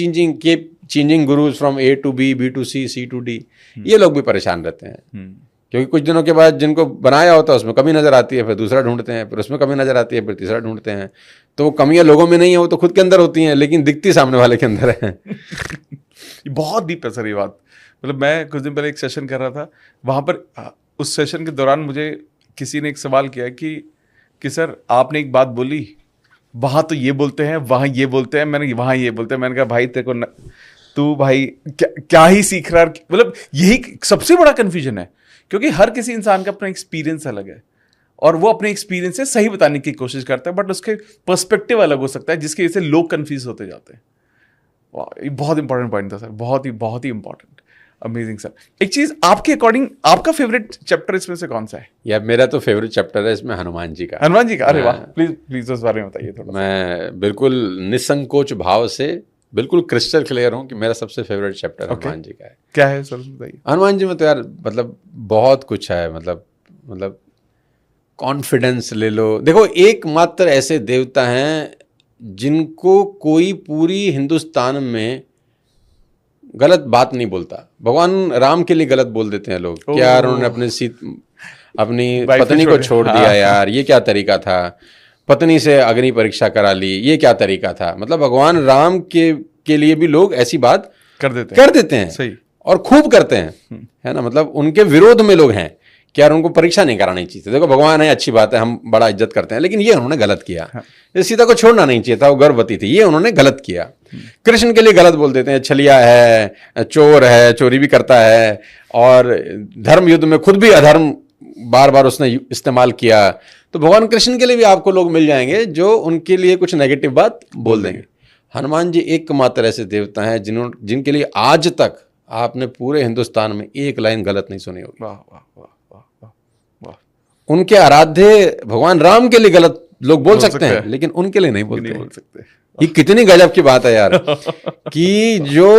changing gurus from A to B, B to C, C to D, ये लोग भी परेशान रहते हैं। क्योंकि कुछ दिनों के बाद जिनको बनाया होता है उसमें कमी नजर आती है, फिर दूसरा ढूंढते हैं, फिर उसमें कमी नजर आती है, फिर तीसरा ढूंढते हैं। तो वो कमियां लोगों में नहीं है, वो तो खुद के अंदर होती हैं, लेकिन दिखती सामने वाले के अंदर है। ये बहुत डीप है सर ये बात। मतलब मैं कुछ दिन पहले एक सेशन कर रहा था, वहां पर उस सेशन के दौरान मुझे किसी ने एक सवाल किया कि सर आपने एक बात बोली, वहां तो ये बोलते हैं, वहां ये बोलते हैं, मैंने वहां ये बोलते हैं। मैंने कहा भाई तेरे को तू भाई क्या ही सीख रहा है। मतलब यही सबसे बड़ा कंफ्यूजन है, क्योंकि हर किसी इंसान का अपना एक्सपीरियंस अलग है और वो अपने एक्सपीरियंस से सही बताने की कोशिश करता है, बट उसके पर्सपेक्टिव अलग हो सकता है, जिसकी वजह से लोग कंफ्यूज होते जाते हैं। वाह, ये बहुत इंपॉर्टेंट पॉइंट था सर, बहुत ही इंपॉर्टेंट। Amazing sir. एक चीज आपके अकॉर्डिंग आपका फेवरेट चैप्टर इसमें से कौन सा है? यार मेरा तो फेवरेट चैप्टर है इसमें हनुमान जी का। हनुमान जी का? अरे वाह, प्लीज उस बारे में बताइए थोड़ा। मैं बिल्कुल निसंकोच भाव से बिल्कुल क्रिस्टल क्लियर हूँ कि मेरा सबसे फेवरेट चैप्टर हनुमान जी का है। क्या है सर बताइए। हनुमान जी में तो यार मतलब बहुत कुछ है। मतलब कॉन्फिडेंस ले लो। देखो एकमात्र ऐसे देवता हैं जिनको कोई पूरी हिंदुस्तान में गलत बात नहीं बोलता। भगवान राम के लिए गलत बोल देते हैं लोग, क्या यार उन्होंने अपनी पत्नी को छोड़ दिया, यार ये क्या तरीका था, पत्नी से अग्नि परीक्षा करा ली, ये क्या तरीका था। मतलब भगवान राम के लिए भी लोग ऐसी बात कर देते हैं सही, और खूब करते हैं, है ना। मतलब उनके विरोध में लोग हैं कि यार उनको परीक्षा नहीं करानी चाहिए। देखो भगवान है, अच्छी बात है, हम बड़ा इज्जत करते हैं, लेकिन ये उन्होंने गलत किया। सीता को छोड़ना नहीं चाहिए था, वो गर्भवती थी, ये उन्होंने गलत किया। कृष्ण के लिए गलत बोल देते हैं, छलिया है, चोर है, चोरी भी करता है, और धर्म युद्ध में खुद भी अधर्म बार बार उसने इस्तेमाल किया। तो भगवान कृष्ण के लिए भी आपको लोग मिल जाएंगे जो उनके लिए कुछ नेगेटिव बात बोल देंगे। हनुमान जी एकमात्र ऐसे देवता हैं जिनके लिए आज तक आपने पूरे हिंदुस्तान में एक लाइन गलत नहीं सुनी होगी। वाह वाह वाह वाह वाह। उनके आराध्य भगवान राम के लिए गलत लोग बोल सकते हैं, लेकिन उनके लिए नहीं बोल सकते। ये कितनी गजब की बात है यार कि जो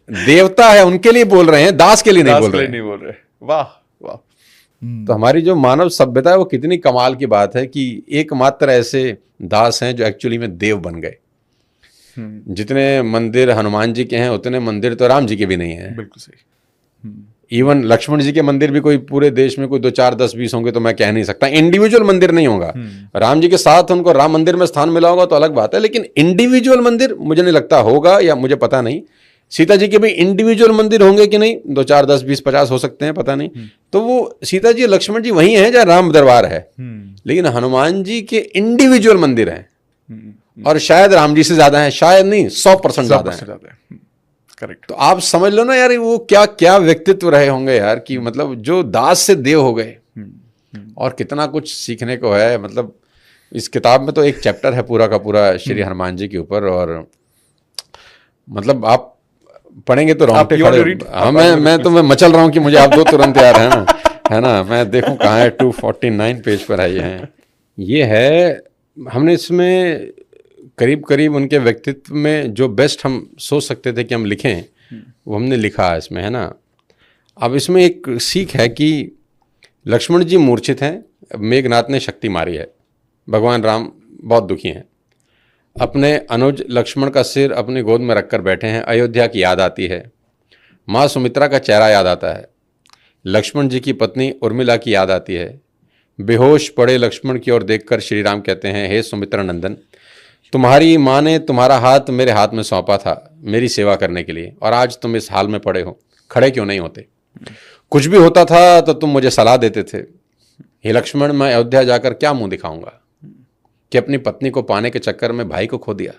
देवता है उनके लिए बोल रहे हैं, दास के लिए नहीं बोल रहे। वाह वाह। तो हमारी जो मानव सभ्यता है वो कितनी कमाल की बात है कि एकमात्र ऐसे दास हैं जो एक्चुअली में देव बन गए। जितने मंदिर हनुमान जी के हैं उतने मंदिर तो राम जी के भी नहीं है। बिल्कुल सही। इवन लक्ष्मण जी के मंदिर भी कोई पूरे देश में कोई 2 4 10 20 होंगे तो मैं कह नहीं सकता। इंडिविजुअल मंदिर नहीं होगा। राम जी के साथ उनको राम मंदिर में स्थान मिला होगा तो अलग बात है, लेकिन इंडिविजुअल मंदिर मुझे नहीं लगता होगा, या मुझे पता नहीं। सीता जी के भी इंडिविजुअल मंदिर होंगे कि नहीं, 2 4 10 20 50 हो सकते हैं, पता नहीं। तो वो सीता जी लक्ष्मण जी वही हैं जहाँ राम दरबार है, लेकिन हनुमान जी के इंडिविजुअल मंदिर हैं, और शायद राम जी से ज्यादा है, शायद नहीं 100% ज्यादा है। करेक्ट। तो आप समझ लो ना यार वो क्या क्या व्यक्तित्व रहे होंगे यार, कि मतलब जो दास से देव हो गए। और कितना कुछ सीखने को है। मतलब इस किताब में तो एक चैप्टर है पूरा का पूरा श्री हनुमान जी के ऊपर, और मतलब आप पढ़ेंगे तो रोंगटे खड़े। हाँ, मैं मचल रहा हूँ कि मुझे आप दो तुरंत यार, है ना। मैं देखूं कहाँ है, 249 पेज पर है ये है। हमने इसमें करीब करीब उनके व्यक्तित्व में जो बेस्ट हम सोच सकते थे कि हम लिखें, वो हमने लिखा है इसमें, है ना। अब इसमें एक सीख है कि लक्ष्मण जी मूर्छित हैं, मेघनाथ ने शक्ति मारी है, भगवान राम बहुत दुखी हैं, अपने अनुज लक्ष्मण का सिर अपनी गोद में रखकर बैठे हैं। अयोध्या की याद आती है, माँ सुमित्रा का चेहरा याद आता है, लक्ष्मण जी की पत्नी उर्मिला की याद आती है। बेहोश पड़े लक्ष्मण की ओर देखकर श्री राम कहते हैं, हे सुमित्रा नंदन, तुम्हारी माँ ने तुम्हारा हाथ मेरे हाथ में सौंपा था मेरी सेवा करने के लिए, और आज तुम इस हाल में पड़े हो, खड़े क्यों नहीं होते? कुछ भी होता था तो तुम मुझे सलाह देते थे। हे लक्ष्मण, मैं अयोध्या जाकर क्या मुंह दिखाऊंगा कि अपनी पत्नी को पाने के चक्कर में भाई को खो दिया?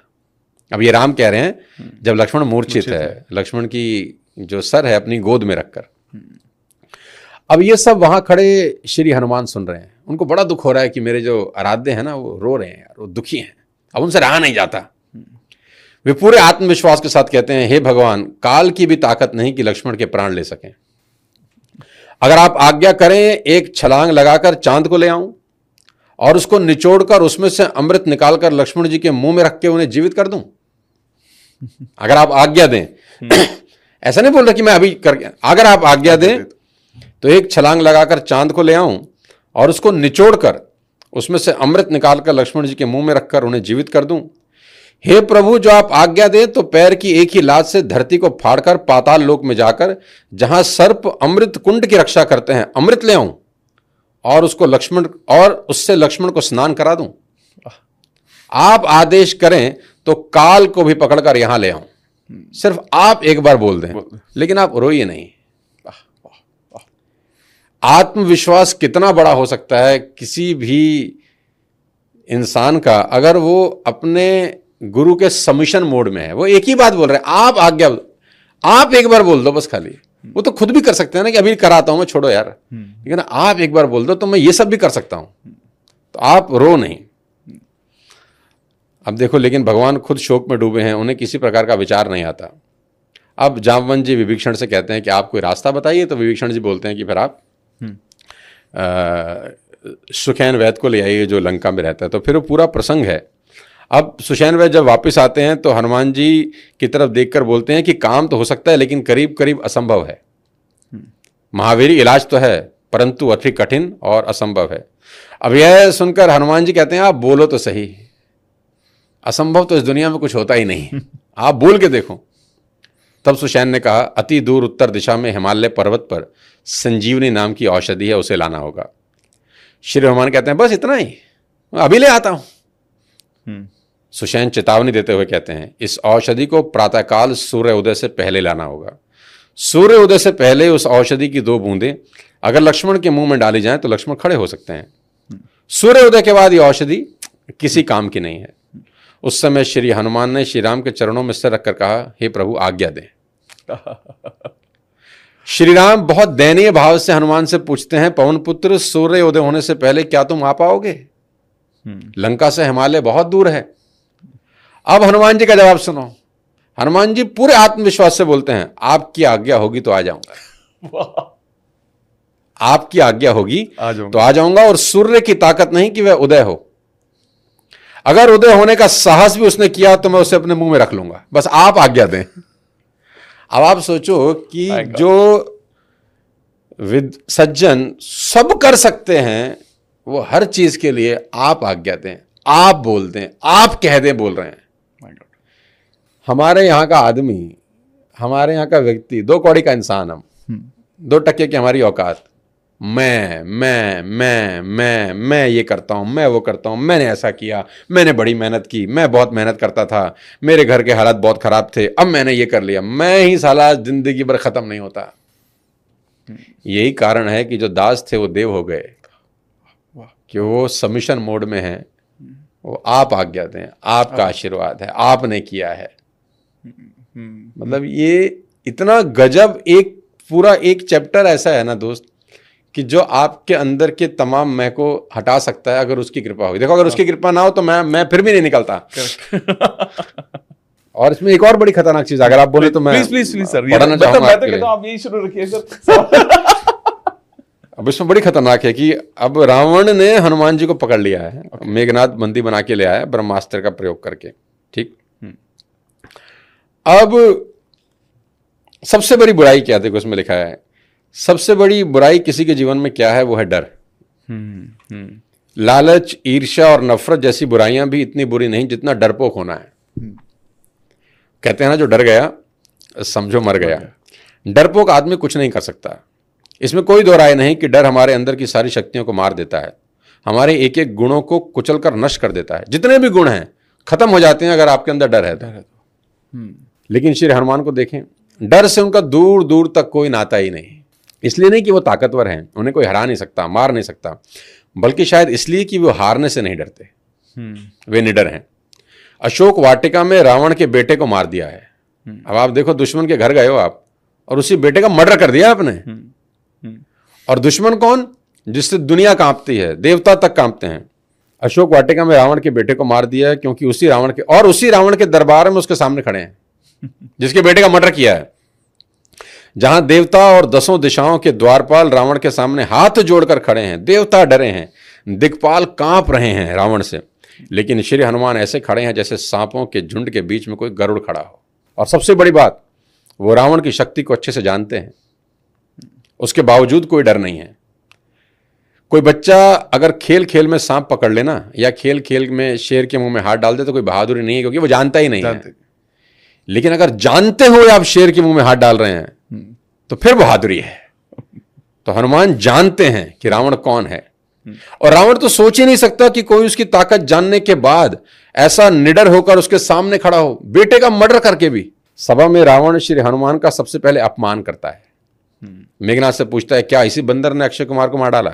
अब ये राम कह रहे हैं जब लक्ष्मण मूर्छित है, लक्ष्मण की जो सर है अपनी गोद में रखकर। अब ये सब वहां खड़े श्री हनुमान सुन रहे हैं, उनको बड़ा दुख हो रहा है कि मेरे जो आराध्य हैं ना वो रो रहे हैं यार, वो दुखी हैं, अब उनसे रहा नहीं जाता। वे पूरे आत्मविश्वास के साथ कहते हैं, हे भगवान, काल की भी ताकत नहीं कि लक्ष्मण के प्राण ले सकें। अगर आप आज्ञा करें एक छलांग लगाकर चांद को ले आऊं और उसको निचोड़कर उसमें से अमृत निकालकर लक्ष्मण जी के मुंह में रख के उन्हें जीवित कर दूं। अगर आप आज्ञा दें ऐसा नहीं बोल रहा कि मैं अभी कर, अगर आप आज्ञा दें तो एक छलांग लगाकर चांद को ले आऊं और उसको निचोड़कर उसमें से अमृत निकालकर लक्ष्मण जी के मुंह में रखकर उन्हें जीवित कर दूं। हे प्रभु, जो आप आज्ञा दें तो पैर की एक ही लात से धरती को फाड़कर पाताल लोक में जाकर जहां सर्प अमृत कुंड की रक्षा करते हैं अमृत ले आऊं और उससे लक्ष्मण को स्नान करा दूं। आप आदेश करें तो काल को भी पकड़कर यहां ले आऊं। सिर्फ आप एक बार बोल दें, लेकिन आप रोइए नहीं। आत्मविश्वास कितना बड़ा हो सकता है किसी भी इंसान का, अगर वो अपने गुरु के सबमिशन मोड में है। वो एक ही बात बोल रहे हैं, आप आज्ञा, आप एक बार बोल दो बस। खाली वो तो खुद भी कर सकते हैं ना कि अभी कराता हूं मैं, छोड़ो यार, लेकिन आप एक बार बोल दो तो मैं ये सब भी कर सकता हूं। तो आप रो नहीं। अब देखो, लेकिन भगवान खुद शोक में डूबे हैं, उन्हें किसी प्रकार का विचार नहीं आता। अब जामवंत जी विभीषण से कहते हैं कि आप कोई रास्ता बताइए, तो विभीषण जी बोलते हैं कि फिर आप सुषेण वैद्य को ले आइए जो लंका में रहता है। तो फिर वो पूरा प्रसंग है। अब सुषेण वैद्य जब वापस आते हैं तो हनुमान जी की तरफ देखकर बोलते हैं कि काम तो हो सकता है लेकिन करीब करीब असंभव है। महावीर इलाज तो है परंतु अति कठिन और असंभव है। अब यह सुनकर हनुमान जी कहते हैं, आप बोलो तो सही, असंभव तो इस दुनिया में कुछ होता ही नहीं, आप बोल के देखो। तब सुषेण ने कहा, अति दूर उत्तर दिशा में हिमालय पर्वत पर संजीवनी नाम की औषधि है, उसे लाना होगा। श्री हनुमान कहते हैं, बस इतना ही, अभी ले आता हूं। सुषेण चेतावनी देते हुए कहते हैं, इस औषधि को प्रातःकाल सूर्य उदय से पहले लाना होगा। सूर्य उदय से पहले उस औषधि की 2 बूंदें अगर लक्ष्मण के मुंह में डाली जाएं तो लक्ष्मण खड़े हो सकते हैं। सूर्य उदय के बाद ये औषधि किसी काम की नहीं है। उस समय श्री हनुमान ने श्री राम के चरणों में सिर रखकर कहा, हे प्रभु आज्ञा दें। श्री राम बहुत दयनीय भाव से हनुमान से पूछते हैं, पवन पुत्र, सूर्य उदय होने से पहले क्या तुम आ पाओगे? लंका से हिमालय बहुत दूर है। अब हनुमान जी का जवाब सुनो। हनुमान जी पूरे आत्मविश्वास से बोलते हैं, आपकी आज्ञा होगी तो आ जाऊंगा। आपकी आज्ञा होगी तो आ जाऊंगा, और सूर्य की ताकत नहीं कि वह उदय हो। अगर उदय होने का साहस भी उसने किया तो मैं उसे अपने मुंह में रख लूंगा, बस आप आज्ञा दें। अब आप सोचो कि जो सज्जन सब कर सकते हैं वो हर चीज के लिए आप आज्ञा दें, आप बोल दें, आप कह दें, बोल रहे हैं। हमारे यहाँ का आदमी, हमारे यहाँ का व्यक्ति 2 कौड़ी का इंसान, हम 2 टके की हमारी औकात, मैं ये करता हूं, मैं वो करता हूं, मैंने ऐसा किया, मैंने बड़ी मेहनत की, मैं बहुत मेहनत करता था, मेरे घर के हालात बहुत खराब थे, अब मैंने ये कर लिया, मैं ही साला जिंदगी भर खत्म नहीं होता। यही कारण है कि जो दास थे वो देव हो गए, कि वो सबमिशन मोड में हैं। वो आप आज्ञा दें, आपका आशीर्वाद है, आपने किया है। मतलब ये इतना गजब, एक पूरा एक चैप्टर ऐसा है ना दोस्त, कि जो आपके अंदर के तमाम मैं को हटा सकता है अगर उसकी कृपा होगी। देखो, अगर उसकी कृपा ना हो तो मैं फिर भी नहीं निकलता। और इसमें एक और बड़ी खतरनाक चीज, अगर आप बोले तो मैं प्लीज सर, पढ़ना चाहूंगा मैं आपके लिए। तो आप यही शुरू रखिए सर। अब इसमें बड़ी खतरनाक है कि अब रावण ने हनुमान जी को पकड़ लिया है, मेघनाथ बंदी बना के ले आया ब्रह्मास्त्र का प्रयोग करके। ठीक, अब सबसे बड़ी बुराई क्या, देखो उसमें लिखा है, सबसे बड़ी बुराई किसी के जीवन में क्या है, वो है डर। लालच, ईर्ष्या और नफरत जैसी बुराइयां भी इतनी बुरी नहीं जितना डरपोक होना है। कहते हैं ना, जो डर गया समझो मर गया। डरपोक आदमी कुछ नहीं कर सकता। इसमें कोई दो राय नहीं कि डर हमारे अंदर की सारी शक्तियों को मार देता है, हमारे एक एक गुणों को कुचलकर नष्ट कर देता है। जितने भी गुण हैं खत्म हो जाते हैं अगर आपके अंदर डर है तो। लेकिन श्री हनुमान को देखें, डर से उनका दूर दूर तक कोई नाता ही नहीं। इसलिए नहीं कि वो ताकतवर हैं, उन्हें कोई हरा नहीं सकता, मार नहीं सकता, बल्कि शायद इसलिए कि वो हारने से नहीं डरते, वे निडर हैं। अशोक वाटिका में रावण के बेटे को मार दिया है। अब आप देखो, दुश्मन के घर गए हो आप और उसी बेटे का मर्डर कर दिया आपने। और दुश्मन कौन? जिससे दुनिया कांपती है, देवता तक कांपते हैं। अशोक वाटिका में रावण के बेटे को मार दिया है क्योंकि उसी रावण के दरबार में उसके सामने खड़े हैं जिसके बेटे का मर्डर किया है। जहां देवता और 10 दिशाओं के द्वारपाल रावण के सामने हाथ जोड़कर खड़े हैं, देवता डरे हैं, दिक्पाल कांप रहे हैं रावण से, लेकिन श्री हनुमान ऐसे खड़े हैं जैसे सांपों के झुंड के बीच में कोई गरुड़ खड़ा हो। और सबसे बड़ी बात, वो रावण की शक्ति को अच्छे से जानते हैं, उसके बावजूद कोई डर नहीं है। कोई बच्चा अगर खेल खेल में सांप पकड़ लेना या खेल खेल में शेर के मुंह में हाथ डाल दे तो कोई बहादुरी नहीं है, क्योंकि वो जानता ही नहीं है। लेकिन अगर जानते हुए आप शेर के मुंह में हाथ डाल रहे हैं तो फिर बहादुरी है। तो हनुमान जानते हैं कि रावण कौन है, और रावण तो सोच ही नहीं सकता कि कोई उसकी ताकत जानने के बाद ऐसा निडर होकर उसके सामने खड़ा हो, बेटे का मर्डर करके भी। सभा में रावण श्री हनुमान का सबसे पहले अपमान करता है। मेघनाथ से पूछता है, क्या इसी बंदर ने अक्षय कुमार को मार डाला?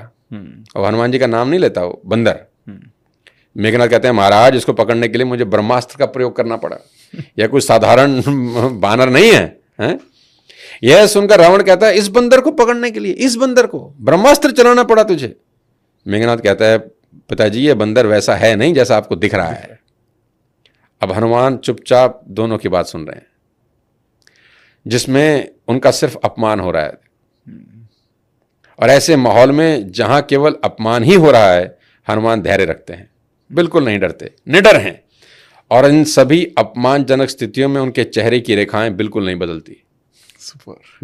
और हनुमान जी का नाम नहीं लेता वो बंदर। मेघनाथ कहते हैं, महाराज इसको पकड़ने के लिए मुझे ब्रह्मास्त्र का प्रयोग करना पड़ा, यह कोई साधारण बानर नहीं है। यह सुनकर रावण कहता है, इस बंदर को पकड़ने के लिए इस बंदर को ब्रह्मास्त्र चलाना पड़ा तुझे? मेघनाथ कहता है, पिताजी ये बंदर वैसा है नहीं जैसा आपको दिख रहा है। अब हनुमान चुपचाप दोनों की बात सुन रहे हैं, जिसमें उनका सिर्फ अपमान हो रहा है। और ऐसे माहौल में जहां केवल अपमान ही हो रहा है, हनुमान धैर्य रखते हैं, बिल्कुल नहीं डरते, निडर हैं। और इन सभी अपमानजनक स्थितियों में उनके चेहरे की रेखाएं बिल्कुल नहीं बदलती।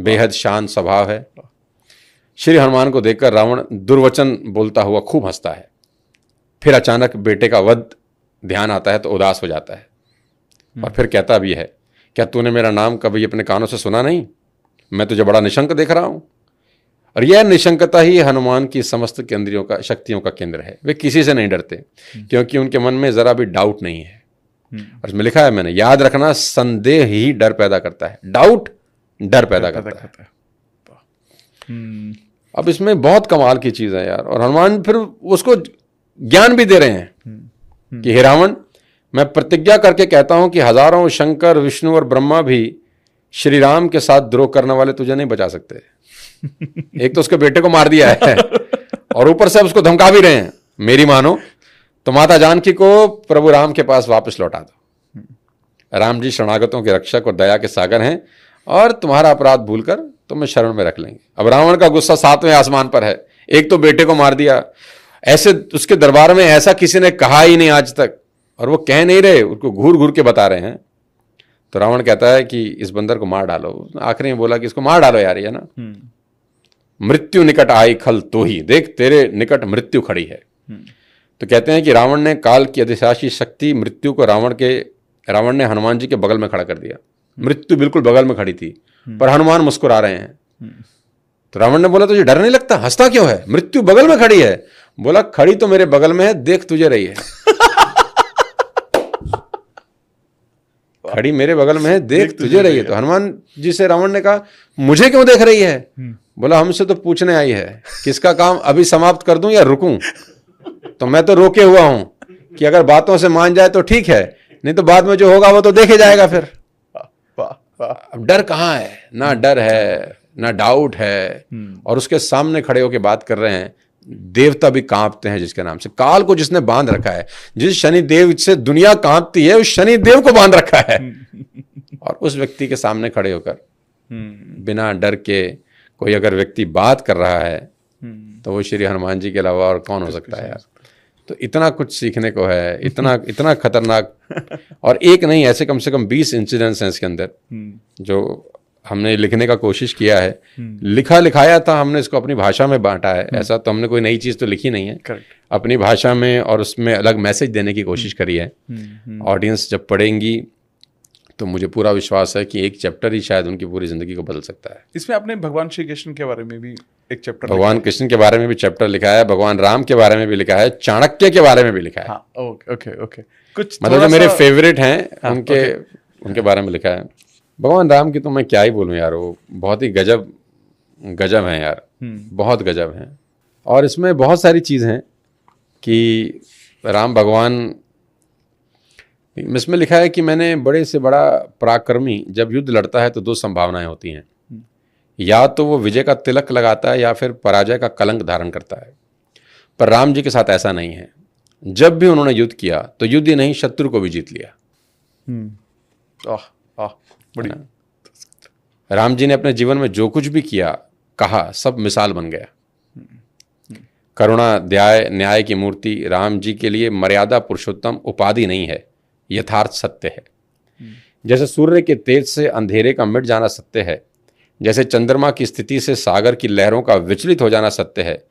बेहद शांत स्वभाव है। श्री हनुमान को देखकर रावण दुर्वचन बोलता हुआ खूब हंसता है। फिर अचानक बेटे का वध ध्यान आता है तो उदास हो जाता है, और फिर कहता भी है, क्या तूने मेरा नाम कभी अपने कानों से सुना नहीं? मैं तुझे बड़ा निशंक देख रहा हूं। और यह निशंकता ही हनुमान की समस्त केंद्रियों का, शक्तियों का केंद्र है। वे किसी से नहीं डरते, क्योंकि उनके मन में जरा भी डाउट नहीं है। और इसमें लिखा है, मैंने, याद रखना, संदेह ही डर पैदा करता है, डाउट डर पैदा करता है। अब इसमें बहुत कमाल की चीज है यार। और हनुमान फिर उसको ज्ञान भी दे रहे हैं कि हे रावण, मैं प्रतिज्ञा करके कहता हूं कि हजारों शंकर, विष्णु और ब्रह्मा भी श्री राम के साथ द्रोह करने वाले तुझे नहीं बचा सकते। एक तो उसके बेटे को मार दिया है और ऊपर से अब उसको धमका भी रहे हैं, मेरी मानो तो माता जानकी को प्रभु राम के पास वापस लौटा दो। राम जी शरणागतों के रक्षक और दया के सागर हैं, और तुम्हारा अपराध भूलकर तुम्हें शरण में रख लेंगे। अब रावण का गुस्सा 7वें आसमान पर है। एक तो बेटे को मार दिया, ऐसे उसके दरबार में ऐसा किसी ने कहा ही नहीं आज तक, और वो कह नहीं रहे, उसको घूर घूर के बता रहे हैं। तो रावण कहता है कि इस बंदर को मार डालो। आखिरी में बोला कि इसको मार डालो यार, ये ना, मृत्यु निकट आई खल तो ही, देख तेरे निकट मृत्यु खड़ी है। तो कहते हैं कि रावण ने काल की अधिशासी शक्ति मृत्यु को रावण ने हनुमान जी के बगल में खड़ा कर दिया। मृत्यु बिल्कुल बगल में खड़ी थी, पर हनुमान मुस्कुरा रहे हैं। तो रावण ने बोला, तुझे डर नहीं लगता, हंसता क्यों है? मृत्यु बगल में खड़ी है। बोला, खड़ी तो मेरे बगल में है, देख तुझे रही है। खड़ी मेरे बगल में है, देख तुझे रही है। तो हनुमान जी से रावण ने कहा, मुझे क्यों देख रही है? बोला, हमसे तो पूछने आई है किसका काम अभी समाप्त कर दूं या रुकूं। तो मैं तो रोके हुआ हूं कि अगर बातों से मान जाए तो ठीक है, नहीं तो बाद में जो होगा वो तो देखे जाएगा फिर। अब डर कहाँ है? ना डर है, ना डाउट है, और उसके सामने खड़े होकर बात कर रहे हैं। देवता भी कांपते हैं जिसके नाम से। काल को जिसने बांध रखा है, जिस शनि देव से दुनिया कांपती है, उस शनि देव को बांध रखा है। और उस व्यक्ति के सामने खड़े होकर बिना डर के कोई अगर व्यक्ति बात कर रहा है तो वो श्री हनुमान जी के अलावा और कौन हो सकता है यार। तो इतना कुछ सीखने को है, इतना खतरनाक। और एक नहीं, ऐसे कम से कम 20 इंसिडेंट्स हैं इसके अंदर जो हमने लिखने का कोशिश किया है। लिखाया था हमने, इसको अपनी भाषा में बांटा है। ऐसा तो हमने कोई नई चीज़ तो लिखी नहीं है, अपनी भाषा में, और उसमें अलग मैसेज देने की कोशिश करी है। ऑडियंस जब पढ़ेंगी तो मुझे पूरा विश्वास है कि एक चैप्टर ही शायद उनकी पूरी जिंदगी को बदल सकता है। इसमें आपने भगवान श्री कृष्ण के बारे में भी एक चैप्टर, भगवान कृष्ण के बारे में भी चैप्टर लिखा है, भगवान राम के बारे में भी लिखा है, चाणक्य के बारे में भी लिखा है। हाँ, ओके। कुछ मतलब जो मेरे फेवरेट हैं उनके बारे में लिखा है। भगवान राम की तो मैं क्या ही बोलूं यार, वो बहुत ही गजब हैं यार, बहुत गजब हैं। और इसमें बहुत सारी चीज़ हैं कि राम भगवान इसमें लिखा है कि मैंने बड़े से बड़ा पराक्रमी जब युद्ध लड़ता है तो दो संभावनाएं होती हैं, या तो वो विजय का तिलक लगाता है या फिर पराजय का कलंक धारण करता है। पर राम जी के साथ ऐसा नहीं है। जब भी उन्होंने युद्ध किया तो युद्ध ही नहीं, शत्रु को भी जीत लिया। बड़ी राम जी ने अपने जीवन में जो कुछ भी किया, कहा, सब मिसाल बन गया। करुणा, दया, न्याय की मूर्ति राम जी के लिए मर्यादा पुरुषोत्तम उपाधि नहीं है, यथार्थ सत्य है। जैसे सूर्य के तेज से अंधेरे का मिट जाना सत्य है, जैसे चंद्रमा की स्थिति से सागर की लहरों का विचलित हो जाना सत्य है,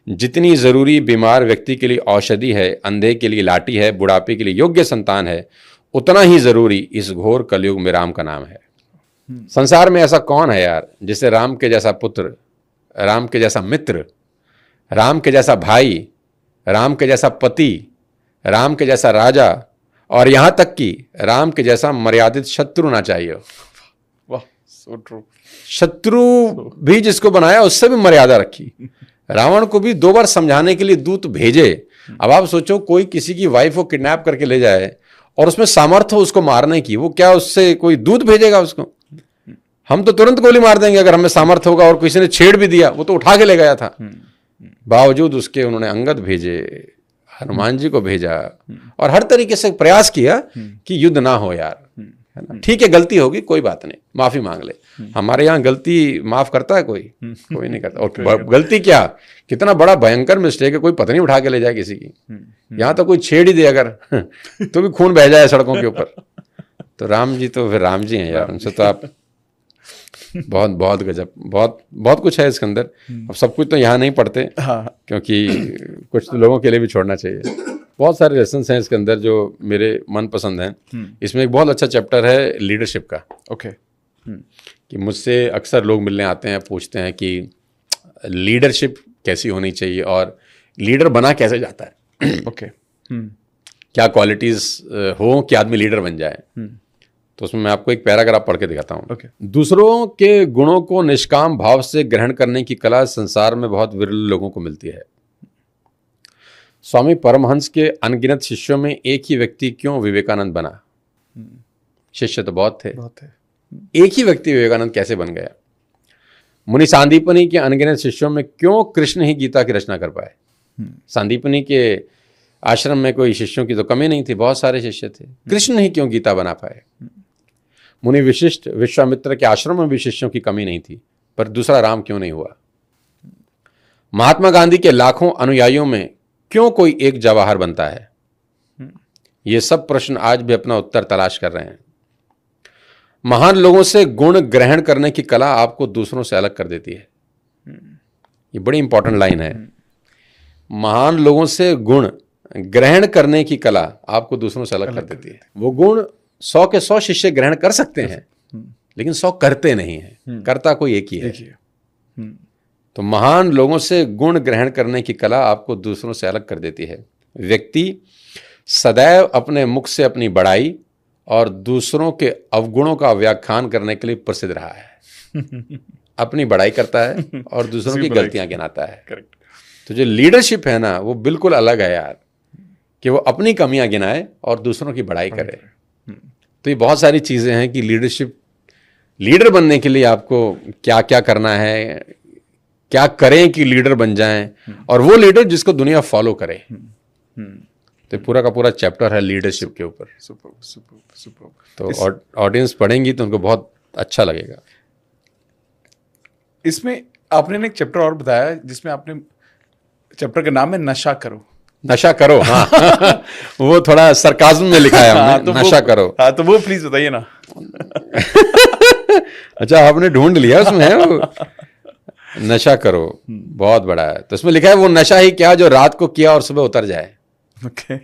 जितनी जरूरी बीमार व्यक्ति के लिए औषधि है, अंधे के लिए लाठी है, बुढ़ापे के लिए योग्य संतान है, उतना ही जरूरी इस घोर कलयुग में राम का नाम है। संसार में ऐसा कौन है यार जिसे राम के जैसा पुत्र, राम के जैसा मित्र, राम के जैसा भाई, राम के जैसा पति, राम के जैसा राजा और यहां तक कि राम के जैसा मर्यादित शत्रु ना चाहिए। वाह, सो ट्रू। शत्रु भी जिसको बनाया उससे भी मर्यादा रखी। रावण को भी 2 बार समझाने के लिए दूत भेजे। अब आप सोचो, कोई किसी की वाइफ को किडनैप करके ले जाए और उसमें सामर्थ्य हो उसको मारने की, वो क्या उससे कोई दूत भेजेगा उसको? हम तो तुरंत गोली मार देंगे अगर हमें सामर्थ्य होगा। और किसी ने छेड़ भी दिया, वो तो उठा के ले गया था। बावजूद उसके उन्होंने अंगद भेजे, हनुमान जी को भेजा और हर तरीके से प्रयास किया कि युद्ध ना हो यार, है ना। ठीक है, गलती होगी, कोई बात नहीं, माफी मांग ले। हमारे यहाँ गलती माफ करता है कोई नहीं करता। और गलती क्या, कितना बड़ा भयंकर मिस्टेक है, कोई पत्नी उठा के ले जाए किसी की, यहाँ तो कोई छेड़ ही दे अगर तो भी खून बह जाए सड़कों के ऊपर। तो राम जी तो फिर राम जी हैं यार, उनसे तो आप बहुत बहुत गजब, बहुत बहुत कुछ है इसके अंदर। अब सब कुछ तो यहाँ नहीं पढ़ते, क्योंकि कुछ तो लोगों के लिए भी छोड़ना चाहिए। बहुत सारे लेसन्स हैं इसके अंदर जो मेरे मन पसंद हैं। इसमें एक बहुत अच्छा चैप्टर है लीडरशिप का। ओके। कि मुझसे अक्सर लोग मिलने आते हैं, पूछते हैं कि लीडरशिप कैसी होनी चाहिए और लीडर बना कैसे जाता है। ओके। क्या क्वालिटीज हो कि आदमी लीडर बन जाए। तो उसमें मैं आपको एक पैराग्राफ पढ़ के दिखाता हूँ। दूसरों के गुणों को निष्काम भाव से ग्रहण करने की कला संसार में बहुत विरल लोगों को मिलती है। स्वामी परमहंस के अनगिनत शिष्यों में एक ही व्यक्ति क्यों विवेकानंद बना? शिष्य तो बहुत थे, एक ही व्यक्ति विवेकानंद कैसे बन गया? मुनि सांदीपनी के अनगिनत शिष्यों में क्यों कृष्ण ही गीता की रचना कर पाए? सांदीपनी के आश्रम में कोई शिष्यों की तो कमी नहीं थी, बहुत सारे शिष्य थे, कृष्ण ही क्यों गीता बना पाए? मुनि विशिष्ट विश्वामित्र के आश्रम में भी शिष्यों की कमी नहीं थी, पर दूसरा राम क्यों नहीं हुआ? महात्मा गांधी के लाखों अनुयायियों में क्यों कोई एक जवाहर बनता है? ये सब प्रश्न आज भी अपना उत्तर तलाश कर रहे हैं। महान लोगों से गुण ग्रहण करने की कला आपको दूसरों से अलग कर देती है। ये बड़ी इंपॉर्टेंट लाइन है। महान लोगों से गुण ग्रहण करने की कला आपको दूसरों से अलग कर देती है। वो गुण 100 के 100 शिष्य ग्रहण कर सकते हैं, लेकिन 100 करते नहीं हैं। करता कोई एक ही है। तो महान लोगों से गुण ग्रहण करने की कला आपको दूसरों से अलग कर देती है। व्यक्ति सदैव अपने मुख से अपनी बड़ाई और दूसरों के अवगुणों का व्याख्यान करने के लिए प्रसिद्ध रहा है। अपनी बड़ाई करता है और दूसरों की गलतियां गिनाता है। करेक्ट। तो जो लीडरशिप है ना, वो बिल्कुल अलग है यार, कि वो अपनी कमियां गिनाए और दूसरों की बड़ाई करे। तो ये बहुत सारी चीजें हैं कि लीडर बनने के लिए आपको क्या क्या करना है, क्या करें कि लीडर बन जाएं, और वो लीडर जिसको दुनिया फॉलो करे। तो पूरा का पूरा चैप्टर है लीडरशिप के ऊपर। सुपर। तो ऑडियंस पढ़ेंगी तो उनको बहुत अच्छा लगेगा। इसमें आपने एक चैप्टर और बताया जिसमें आपने, चैप्टर का नाम है नशा करो। नशा करो, हाँ। वो थोड़ा सरकाज़्म में लिखा है हमने। तो नशा करो। हाँ, तो वो प्लीज बताइए ना। अच्छा, आपने ढूंढ लिया उसमें है वो। नशा करो बहुत बड़ा है। तो उसमें लिखा है वो नशा ही क्या जो रात को किया और सुबह उतर जाए। ओके।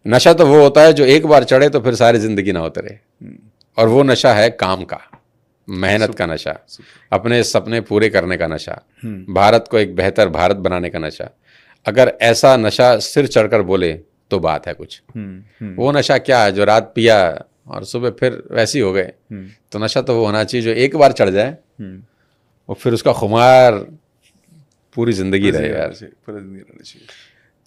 नशा तो वो होता है जो एक बार चढ़े तो फिर सारी जिंदगी ना उतरे, और वो नशा है काम का, मेहनत का नशा, अपने सपने पूरे करने का नशा, भारत को एक बेहतर भारत बनाने का नशा। अगर ऐसा नशा सिर चढ़कर बोले तो बात है कुछ। वो नशा क्या है जो रात पिया और सुबह फिर वैसी हो गए। तो नशा तो वो होना चाहिए जो एक बार चढ़ जाए और फिर उसका खुमार पूरी जिंदगी रहे यार। पूरी जिंदगी रहना चाहिए।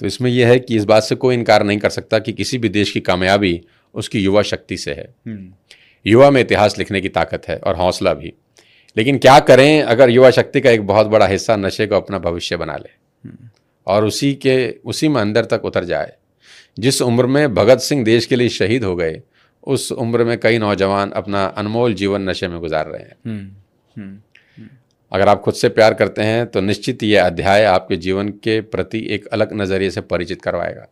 तो इसमें यह है कि इस बात से कोई इनकार नहीं कर सकता कि किसी भी देश की कामयाबी उसकी युवा शक्ति से है। युवा में इतिहास लिखने की ताकत है और हौसला भी। लेकिन क्या करें अगर युवा शक्ति का एक बहुत बड़ा हिस्सा नशे को अपना भविष्य बना ले और उसी में अंदर तक उतर जाए। जिस उम्र में भगत सिंह देश के लिए शहीद हो गए, उस उम्र में कई नौजवान अपना अनमोल जीवन नशे में गुजार रहे हैं। अगर आप खुद से प्यार करते हैं तो निश्चित ये अध्याय आपके जीवन के प्रति एक अलग नज़रिए से परिचित करवाएगा।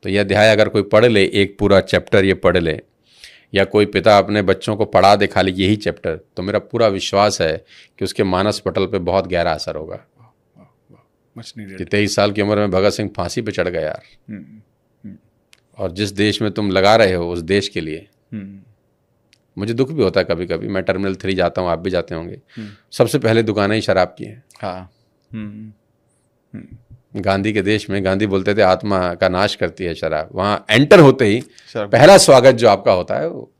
तो यह अध्याय अगर कोई पढ़ ले, एक पूरा चैप्टर ये पढ़ ले, या कोई पिता अपने बच्चों को पढ़ा दे खाली यही चैप्टर, तो मेरा पूरा विश्वास है कि उसके मानस पटल पे बहुत गहरा असर होगा। कि 23 साल की उम्र में भगत सिंह फांसी पे चढ़ गया यार, और जिस देश में तुम लगा रहे हो उस देश के लिए मुझे दुख भी होता है कभी कभी। मैं टर्मिनल 3 जाता हूँ, आप भी जाते होंगे, सबसे पहले दुकानें ही शराब की हैं। हाँ। गांधी के देश में गांधी बोलते थे आत्मा का नाश करती है शराब। वहाँ एंटर होते ही पहला स्वागत जो आपका होता है वो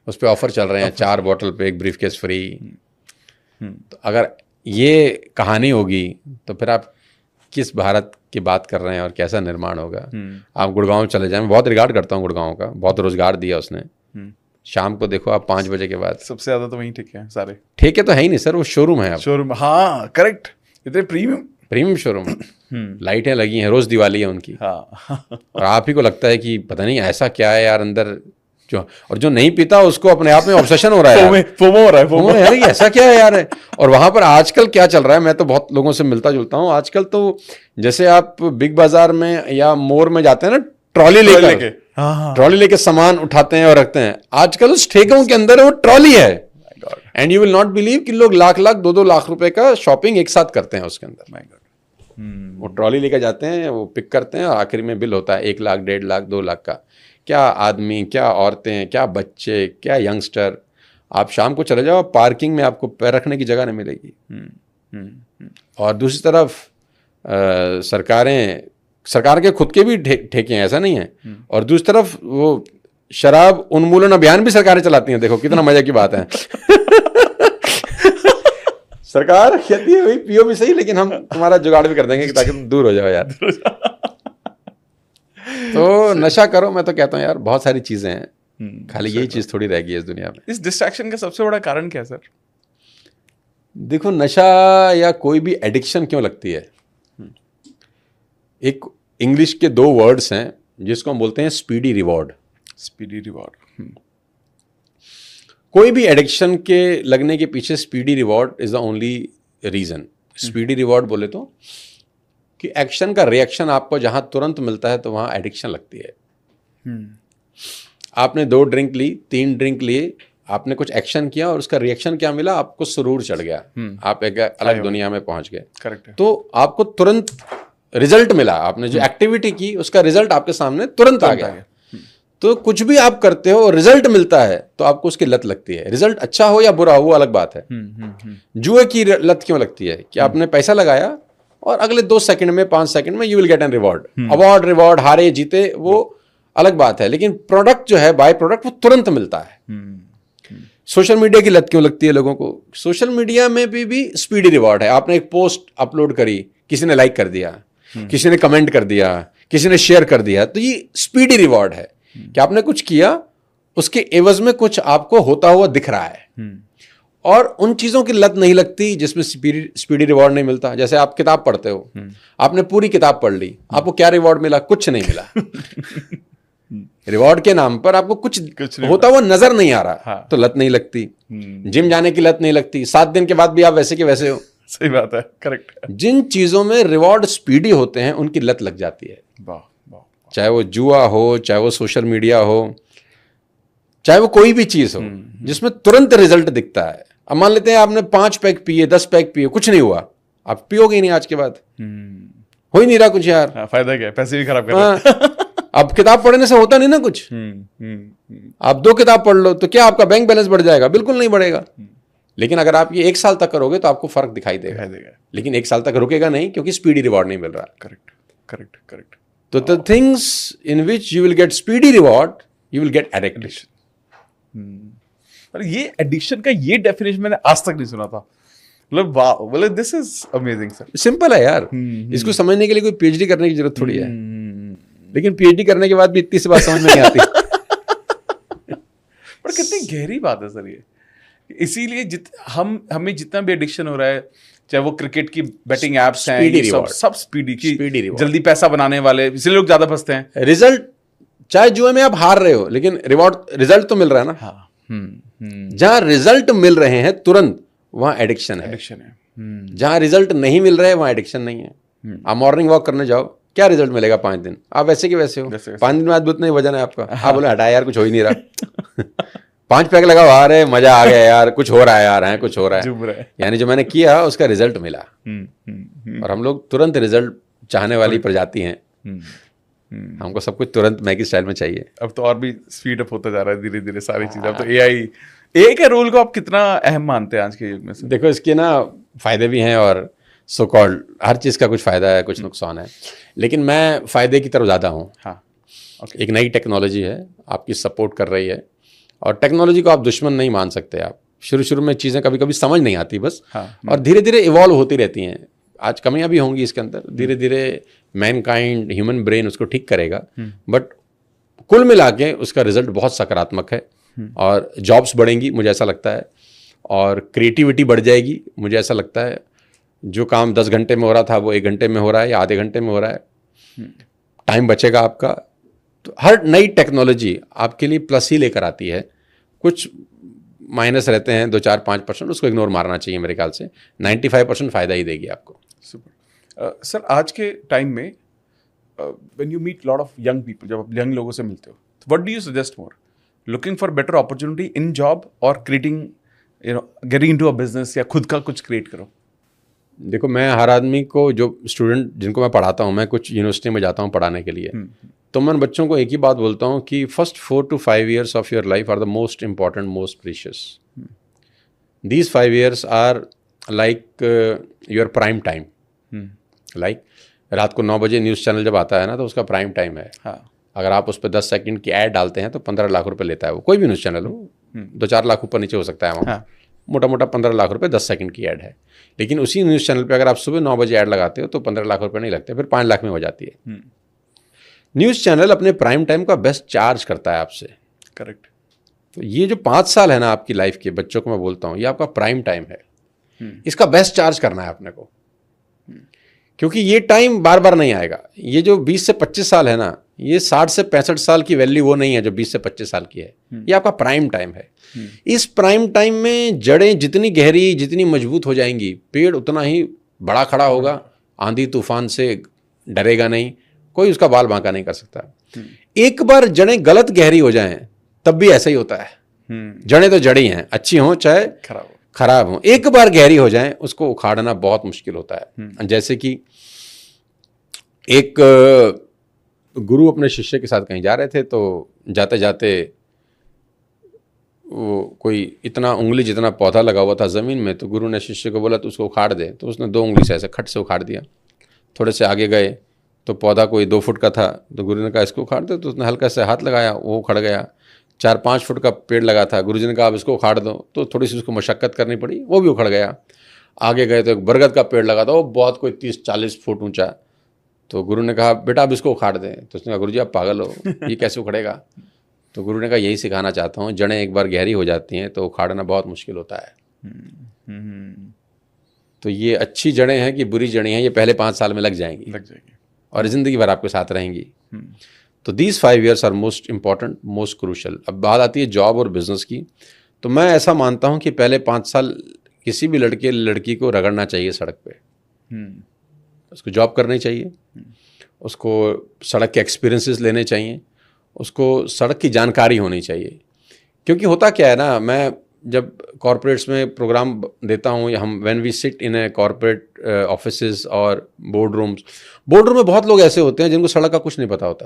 उस पे ऑफर चल रहे हैं 4 बॉटल पे 1 ब्रीफकेस फ्री। तो अगर ये कहानी होगी तो फिर आप किस भारत की बात कर रहे हैं और कैसा निर्माण होगा। आप गुड़गांव चले जाएं, मैं बहुत रिगार्ड करता हूँ गुड़गांव का, बहुत रोजगार दिया उसने। शाम को देखो आप 5 बजे के बाद सबसे ज्यादा तो वहीं ठेके हैं सारे। ठेके तो है ही नहीं सर, वो शोरूम है। शोरूम, हाँ करेक्ट, इतने प्रीमियम शोरूम। लाइटें लगी हैं, रोज दिवाली है उनकी। हाँ। और आप ही को लगता है कि पता नहीं ऐसा क्या है यार अंदर, जो नहीं पीता उसको अपने आप में ऑब्सेशन हो रहा है, फोमो हो रहा है यार, ये ऐसा क्या है यार। और वहां पर आजकल क्या चल रहा है, मैं तो बहुत लोगों से मिलता जुलता हूँ आजकल, तो जैसे आप बिग बाजार में या मोर में जाते हैं ना, ट्रॉली लेके सामान उठाते हैं और रखते हैं। आजकल उस ठेकों के अंदर वो ट्रॉली है, and you will not believe कि लोग लाख 2-2 लाख रुपए का शॉपिंग एक साथ करते हैं उसके अंदर। वो ट्रॉली लेके जाते हैं, वो पिक करते हैं और आखिर में बिल होता है 1 लाख, 1.5 लाख, 2 लाख का। क्या आदमी, क्या औरतें, क्या बच्चे, क्या यंगस्टर। आप शाम को चले जाओ, पार्किंग में आपको पैर रखने की जगह नहीं मिलेगी। और दूसरी तरफ सरकार के खुद के भी ठेके हैं, ऐसा नहीं है। और दूसरी तरफ वो शराब उन्मूलन अभियान भी सरकारें चलाती हैं। देखो कितना मजे की बात है। सरकार कहती है भाई पियो भी सही, लेकिन हम तुम्हारा जुगाड़ भी कर देंगे ताकि तुम दूर हो जाओ यार। तो नशा करो, मैं तो कहता हूँ यार बहुत सारी चीजें हैं, खाली यही चीज थोड़ी रह गई है इस दुनिया में। इस डिस्ट्रैक्शन का सबसे बड़ा कारण क्या है सर? देखो नशा या कोई भी एडिक्शन क्यों लगती है, एक इंग्लिश के 2 वर्ड्स हैं जिसको हम बोलते हैं स्पीडी रिवॉर्ड। कोई भी एडिक्शन के लगने के पीछे speedy reward is the only reason. Speedy reward बोले तो कि एक्शन का रिएक्शन आपको जहां तुरंत मिलता है तो वहां एडिक्शन लगती है। आपने 2 ड्रिंक ली, 3 ड्रिंक लिए, आपने कुछ एक्शन किया और उसका रिएक्शन क्या मिला, आपको सुरूर चढ़ गया, आप एक अलग दुनिया में पहुंच गए। करेक्ट। तो आपको तुरंत रिजल्ट मिला, आपने जो एक्टिविटी की उसका रिजल्ट आपके सामने तुरंत आ गया। तो कुछ भी आप करते हो रिजल्ट मिलता है तो आपको उसकी लत लगती है। रिजल्ट अच्छा हो या बुरा हो वो अलग बात है। जुए की लत क्यों लगती है कि आपने पैसा लगाया और अगले 2 सेकंड में 5 सेकंड में you will get an reward. Award reward, हारे जीते वो अलग बात है, लेकिन प्रोडक्ट जो है, बाय प्रोडक्ट, वो तुरंत मिलता है। सोशल मीडिया की लत क्यों लगती है लोगों को? सोशल मीडिया में भी स्पीडी रिवॉर्ड है। आपने एक पोस्ट अपलोड करी, किसी ने लाइक कर दिया, किसी ने कमेंट कर दिया, किसी ने शेयर कर दिया, तो ये स्पीडी रिवॉर्ड है कि आपने कुछ किया, उसके एवज में कुछ आपको होता हुआ दिख रहा है। और उन चीजों की लत नहीं लगती जिसमें स्पीडी रिवॉर्ड नहीं मिलता। जैसे आप किताब पढ़ते हो, आपने पूरी किताब पढ़ ली, आपको क्या रिवॉर्ड मिला? कुछ नहीं मिला। रिवॉर्ड के नाम पर आपको कुछ होता हुआ नजर नहीं आ रहा। हाँ। तो लत नहीं लगती। जिम जाने की लत नहीं लगती, 7 दिन के बाद भी आप वैसे के वैसे हो। सही बात है, करेक्ट है। जिन चीजों में रिवॉर्ड स्पीडी होते हैं उनकी लत लग जाती है। चाहे वो जुआ हो, चाहे वो सोशल मीडिया हो, चाहे वो कोई भी चीज हो जिसमें तुरंत रिजल्ट दिखता है। अब मान लेते हैं आपने 5 पैक पिए, 10 पैक पिए, कुछ नहीं हुआ, आप पियोगे ही नहीं आज के बाद। हो ही नहीं रहा कुछ यार। हाँ, फायदा क्या है, पैसे भी खराब कर रहे हैं। अब किताब पढ़ने से होता नहीं ना कुछ। आप 2 किताब पढ़ लो तो क्या आपका बैंक बैलेंस बढ़ जाएगा? बिल्कुल नहीं बढ़ेगा। लेकिन अगर आप ये 1 साल तक करोगे तो आपको फर्क दिखाई देगा। लेकिन 1 साल तक रुकेगा नहीं, क्योंकि स्पीडी रिवॉर्ड नहीं मिल रहा। करेक्ट। तो the things in which you will get speedy reward, you will get addicted. पर ये एडिक्शन का ये डेफिनेशन मैंने आज तक नहीं सुना था। मतलब वाह, मतलब this is amazing sir. Simple है यार। इसको समझने के लिए कोई पीएचडी करने की जरूरत थोड़ी है। लेकिन पीएचडी करने के बाद भी इतनी सी बात समझ में नहीं आती। पर कितनी गहरी बात है सर ये। इसीलिए हमें जितना भी एडिक्शन हो रहा है, चाहे वो क्रिकेट की बैटिंग एप्स हैं, Speedy ये reward. सब स्पीडी की, Speedy reward. जल्दी पैसा बनाने वाले, इसलिए लोग ज्यादा फंसते हैं। रिजल्ट, चाहे जुए में आप हार रहे हो लेकिन रिजल्ट तो मिल रहा है ना। हाँ, जहां रिजल्ट मिल रहे हैं तुरंत, वहां एडिक्शन है। एडिक्शन है। जहां रिजल्ट नहीं मिल रहे वहां एडिक्शन नहीं है। आप मॉर्निंग वॉक करने जाओ, क्या रिजल्ट मिलेगा 5 दिन? आप वैसे के वैसे हो। 5 दिन बाद उतना ही वजन है आपका। आप बोले हटा यार, कुछ हो ही नहीं रहा। 5 पैक लगाओ, आ रहे, मजा आ गया यार, कुछ हो रहा है यार, कुछ हो रहा जुम रहा है। है। यानी जो मैंने किया उसका रिजल्ट मिला। और हम लोग तुरंत रिजल्ट चाहने वाली प्रजाति हैं। हमको सब कुछ तुरंत मैगी स्टाइल में चाहिए। अब तो और भी स्पीड अप होता जा रहा है धीरे धीरे सारी चीजें। अब तो एआई के रोल को आप कितना अहम मानते हैं आज के युग में से? देखो, इसके ना फायदे भी हैं और सो कॉल्ड हर चीज़ का कुछ फायदा है, कुछ नुकसान है, लेकिन मैं फायदे की तरफ ज़्यादा हूँ। हाँ, ओके। एक नई टेक्नोलॉजी है, आपकी सपोर्ट कर रही है, और टेक्नोलॉजी को आप दुश्मन नहीं मान सकते। आप शुरू शुरू में चीज़ें कभी कभी समझ नहीं आती बस, और धीरे धीरे इवॉल्व होती रहती हैं। आज कमियां भी होंगी इसके अंदर, धीरे धीरे मैनकाइंड, ह्यूमन ब्रेन उसको ठीक करेगा, बट कुल मिला के उसका रिजल्ट बहुत सकारात्मक है। और जॉब्स बढ़ेंगी मुझे ऐसा लगता है, और क्रिएटिविटी बढ़ जाएगी मुझे ऐसा लगता है। जो काम 10 घंटे में हो रहा था वो 1 घंटे में हो रहा है या आधे घंटे में हो रहा है। टाइम बचेगा आपका। तो हर नई टेक्नोलॉजी आपके लिए प्लस ही लेकर आती है। कुछ माइनस रहते हैं 2-4-5%, उसको इग्नोर मारना चाहिए मेरे ख्याल से। 95% फ़ायदा ही देगी आपको। सुपर। सर, आज के टाइम में when you meet lot of young people, जब आप यंग लोगों से मिलते हो, what do you suggest more, looking for better opportunity in job और creating, getting into a business, या खुद का कुछ क्रिएट करो? देखो, मैं हर आदमी को, जो स्टूडेंट जिनको मैं पढ़ाता हूँ, मैं कुछ यूनिवर्सिटी में जाता हूँ पढ़ाने के लिए, तो मैं बच्चों को एक ही बात बोलता हूँ कि first 4 to 5 years of your life are the most important, most precious. These 5 years are like your prime time. Like रात को 9 बजे न्यूज़ चैनल जब आता है ना, तो उसका प्राइम टाइम है। हाँ। अगर आप उस पर 10 सेकंड की ऐड डालते हैं तो 15 लाख रुपए लेता है वो। कोई भी न्यूज़ चैनल हो, 2-4 लाख ऊपर नीचे हो सकता है वहाँ। हाँ। मोटा मोटा 15 लाख रुपए 10 सेकंड की ऐड है। लेकिन उसी न्यूज़ चैनल पे अगर आप सुबह 9 बजे ऐड लगाते हो तो 15 लाख रुपए नहीं लगते, फिर 5 लाख में हो जाती है। न्यूज़ चैनल अपने प्राइम टाइम का बेस्ट चार्ज करता है आपसे। करेक्ट। तो ये जो 5 साल है ना आपकी लाइफ के, बच्चों को मैं बोलता हूँ, ये आपका प्राइम टाइम है। इसका बेस्ट चार्ज करना है अपने को, क्योंकि ये टाइम बार बार नहीं आएगा। ये जो 20 से 25 साल है ना, ये 60 से 65 साल की वैल्यू वो नहीं है जो 20 से 25 साल की है। ये आपका प्राइम टाइम है। इस प्राइम टाइम में जड़ें जितनी गहरी, जितनी मजबूत हो जाएंगी, पेड़ उतना ही बड़ा खड़ा होगा, आंधी तूफान से डरेगा नहीं, कोई उसका बाल बांका नहीं कर सकता। एक बार जड़ें गलत गहरी हो जाएं तब भी ऐसा ही होता है। जड़ें तो जड़ी हैं, अच्छी हों चाहे खराब हों, एक बार गहरी हो जाएं उसको उखाड़ना बहुत मुश्किल होता है। जैसे कि एक गुरु अपने शिष्य के साथ कहीं जा रहे थे, तो जाते जाते वो कोई इतना उंगली जितना पौधा लगा हुआ था ज़मीन में, तो गुरु ने शिष्य को बोला तो उसको उखाड़ दे। तो उसने 2 उंगली से ऐसे खट से उखाड़ दिया। थोड़े से आगे गए तो पौधा कोई 2 फुट का था, तो गुरु ने कहा इसको उखाड़ दे। तो उसने हल्का से हाथ लगाया, वो उखड़ गया। 4-5 फुट का पेड़ लगा था, गुरु जी ने कहा अब इसको उखाड़ दो, तो थोड़ी सी उसको मशक्कत करनी पड़ी, वो भी उखड़ गया। आगे गए तो एक बरगद का पेड़ लगा था, वो बहुत कोई 30-40 फुट ऊंचा। तो गुरु ने कहा बेटा अब इसको उखाड़ दें। तो उसने कहा गुरु जी आप पागल हो, ये कैसे उखड़ेगा? तो गुरु ने कहा यही सिखाना चाहता हूँ, जड़ें एक बार गहरी हो जाती हैं तो उखाड़ना बहुत मुश्किल होता है। तो ये अच्छी जड़ें हैं कि बुरी जड़ें हैं, ये पहले 5 साल में लग जाएंगी और ज़िंदगी भर आपके साथ रहेंगी। तो these 5 years are most important, most crucial. अब बात आती है जॉब और बिजनेस की, तो मैं ऐसा मानता हूँ कि पहले 5 साल किसी भी लड़के लड़की को रगड़ना चाहिए सड़क पे। उसको जॉब करनी चाहिए, उसको सड़क के एक्सपीरियंसेस लेने चाहिए, उसको सड़क की जानकारी होनी चाहिए। क्योंकि होता क्या है ना, मैं जब कॉरपोरेट्स में प्रोग्राम देता हूँ, या हम when we sit in a corporate offices और बोर्ड रूम में बहुत लोग ऐसे होते हैं जिनको सड़क का कुछ नहीं पता होता।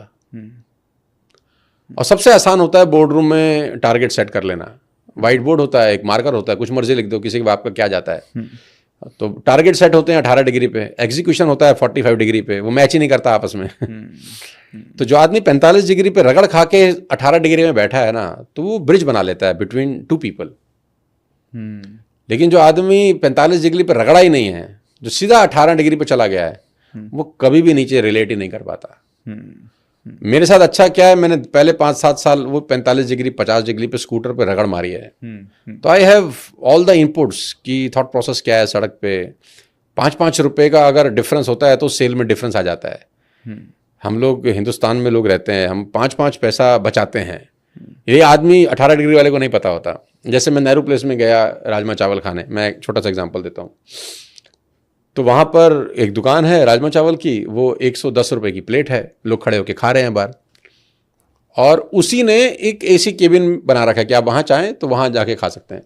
और सबसे आसान होता है बोर्ड रूम में टारगेट सेट कर लेना। वाइट बोर्ड होता है, एक मार्कर होता है, कुछ मर्जी लिख दो, किसी के बाप का क्या जाता है। तो टारगेट सेट होते हैं 18 डिग्री पे, एग्जीक्यूशन होता है 45 डिग्री पे, वो मैच ही नहीं करता आपस में। तो जो आदमी 45 डिग्री पे रगड़ खा के 18 डिग्री में बैठा है ना, तो वो ब्रिज बना लेता है बिटवीन 2 पीपल। लेकिन जो आदमी 45 डिग्री पे रगड़ा ही नहीं है, जो सीधा 18 डिग्री पे चला गया है, वो कभी भी नीचे रिलेट ही नहीं कर पाता। मेरे साथ अच्छा क्या है, मैंने पहले 5-7 साल वो 45 डिग्री 50 डिग्री पे स्कूटर पे रगड़ मारी है। तो I have all the inputs कि थॉट प्रोसेस क्या है सड़क पे। 5-5 रुपए का अगर डिफरेंस होता है तो सेल में डिफरेंस आ जाता है। हम लोग हिंदुस्तान में लोग रहते हैं, हम 5-5 पैसा बचाते हैं। ये आदमी 18 डिग्री वाले को नहीं पता होता। जैसे मैं नेहरू प्लेस में गया राजमा चावल खाने, मैं एक छोटा सा एग्जांपल देता हूँ। तो वहाँ पर एक दुकान है राजमा चावल की, वो 110 रुपए की प्लेट है, लोग खड़े होकर खा रहे हैं बाहर। और उसी ने एक एसी केबिन बना रखा है कि आप वहाँ चाहें तो वहाँ जाके खा सकते हैं।